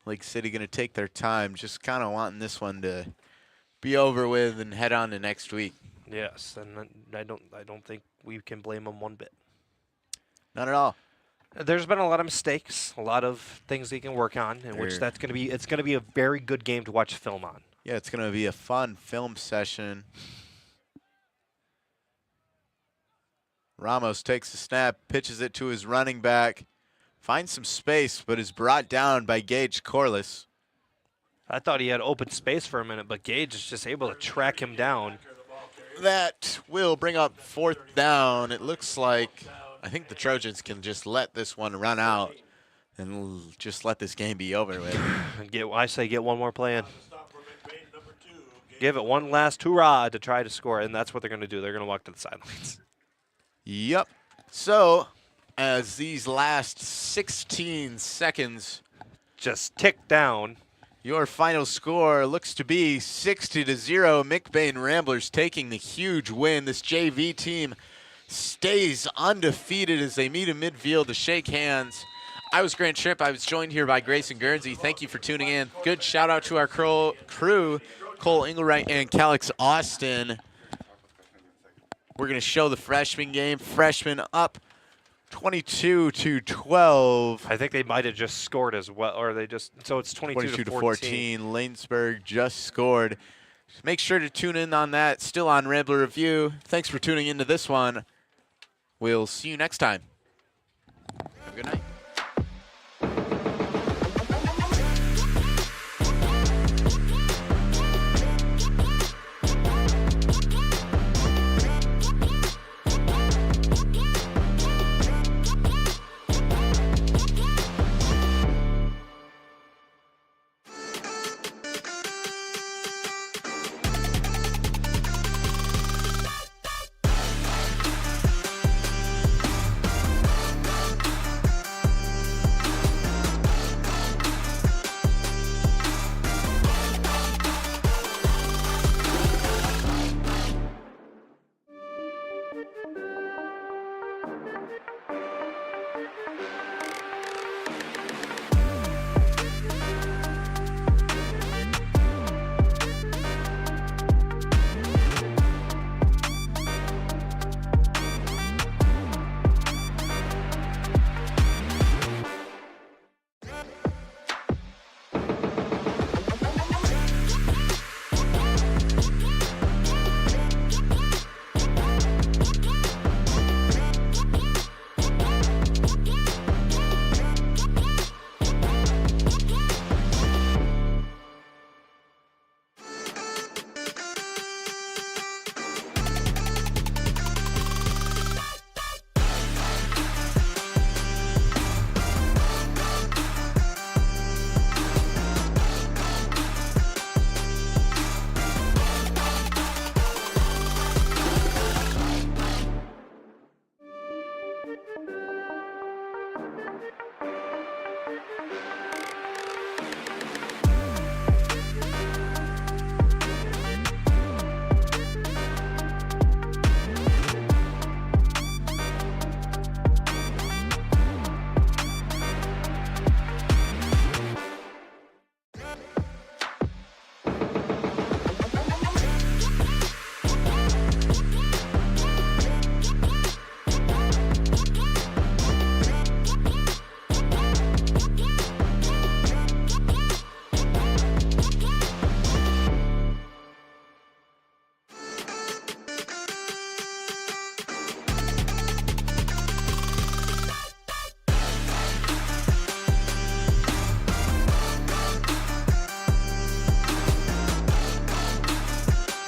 Lake City going to take their time, just kind of wanting this one to be over with and head on to next week. Yes, and I don't think we can blame them one bit. Not at all. There's been a lot of mistakes, a lot of things they can work on, in which it's going to be a very good game to watch film on. Yeah, it's going to be a fun film session. Ramos takes the snap, pitches it to his running back, finds some space, but is brought down by Gage Corliss. I thought he had open space for a minute, but Gage is just able to track him down. That will bring up fourth down. It looks like I think the Trojans can just let this one run out and just let this game be over with. I say get one more play in. Give it one last hurrah to try to score, and that's what they're going to do. They're going to walk to the sidelines. Yep. So, as these last 16 seconds just tick down, your final score looks to be 60-0. McBain Ramblers taking the huge win. This JV team stays undefeated as they meet in midfield to shake hands. I was Grant Tripp. I was joined here by Grayson Guernsey. Thank you for tuning in. Good shout out to our crew, Cole Engelwright and Calix Austin. We're going to show the freshman game. Freshmen up 22-12. I think they might have just scored as well, or they just, so it's 22-14. Lanesburg just scored. Make sure to tune in on that. Still on Rambler Review. Thanks for tuning into this one. We'll see you next time. Have a good night.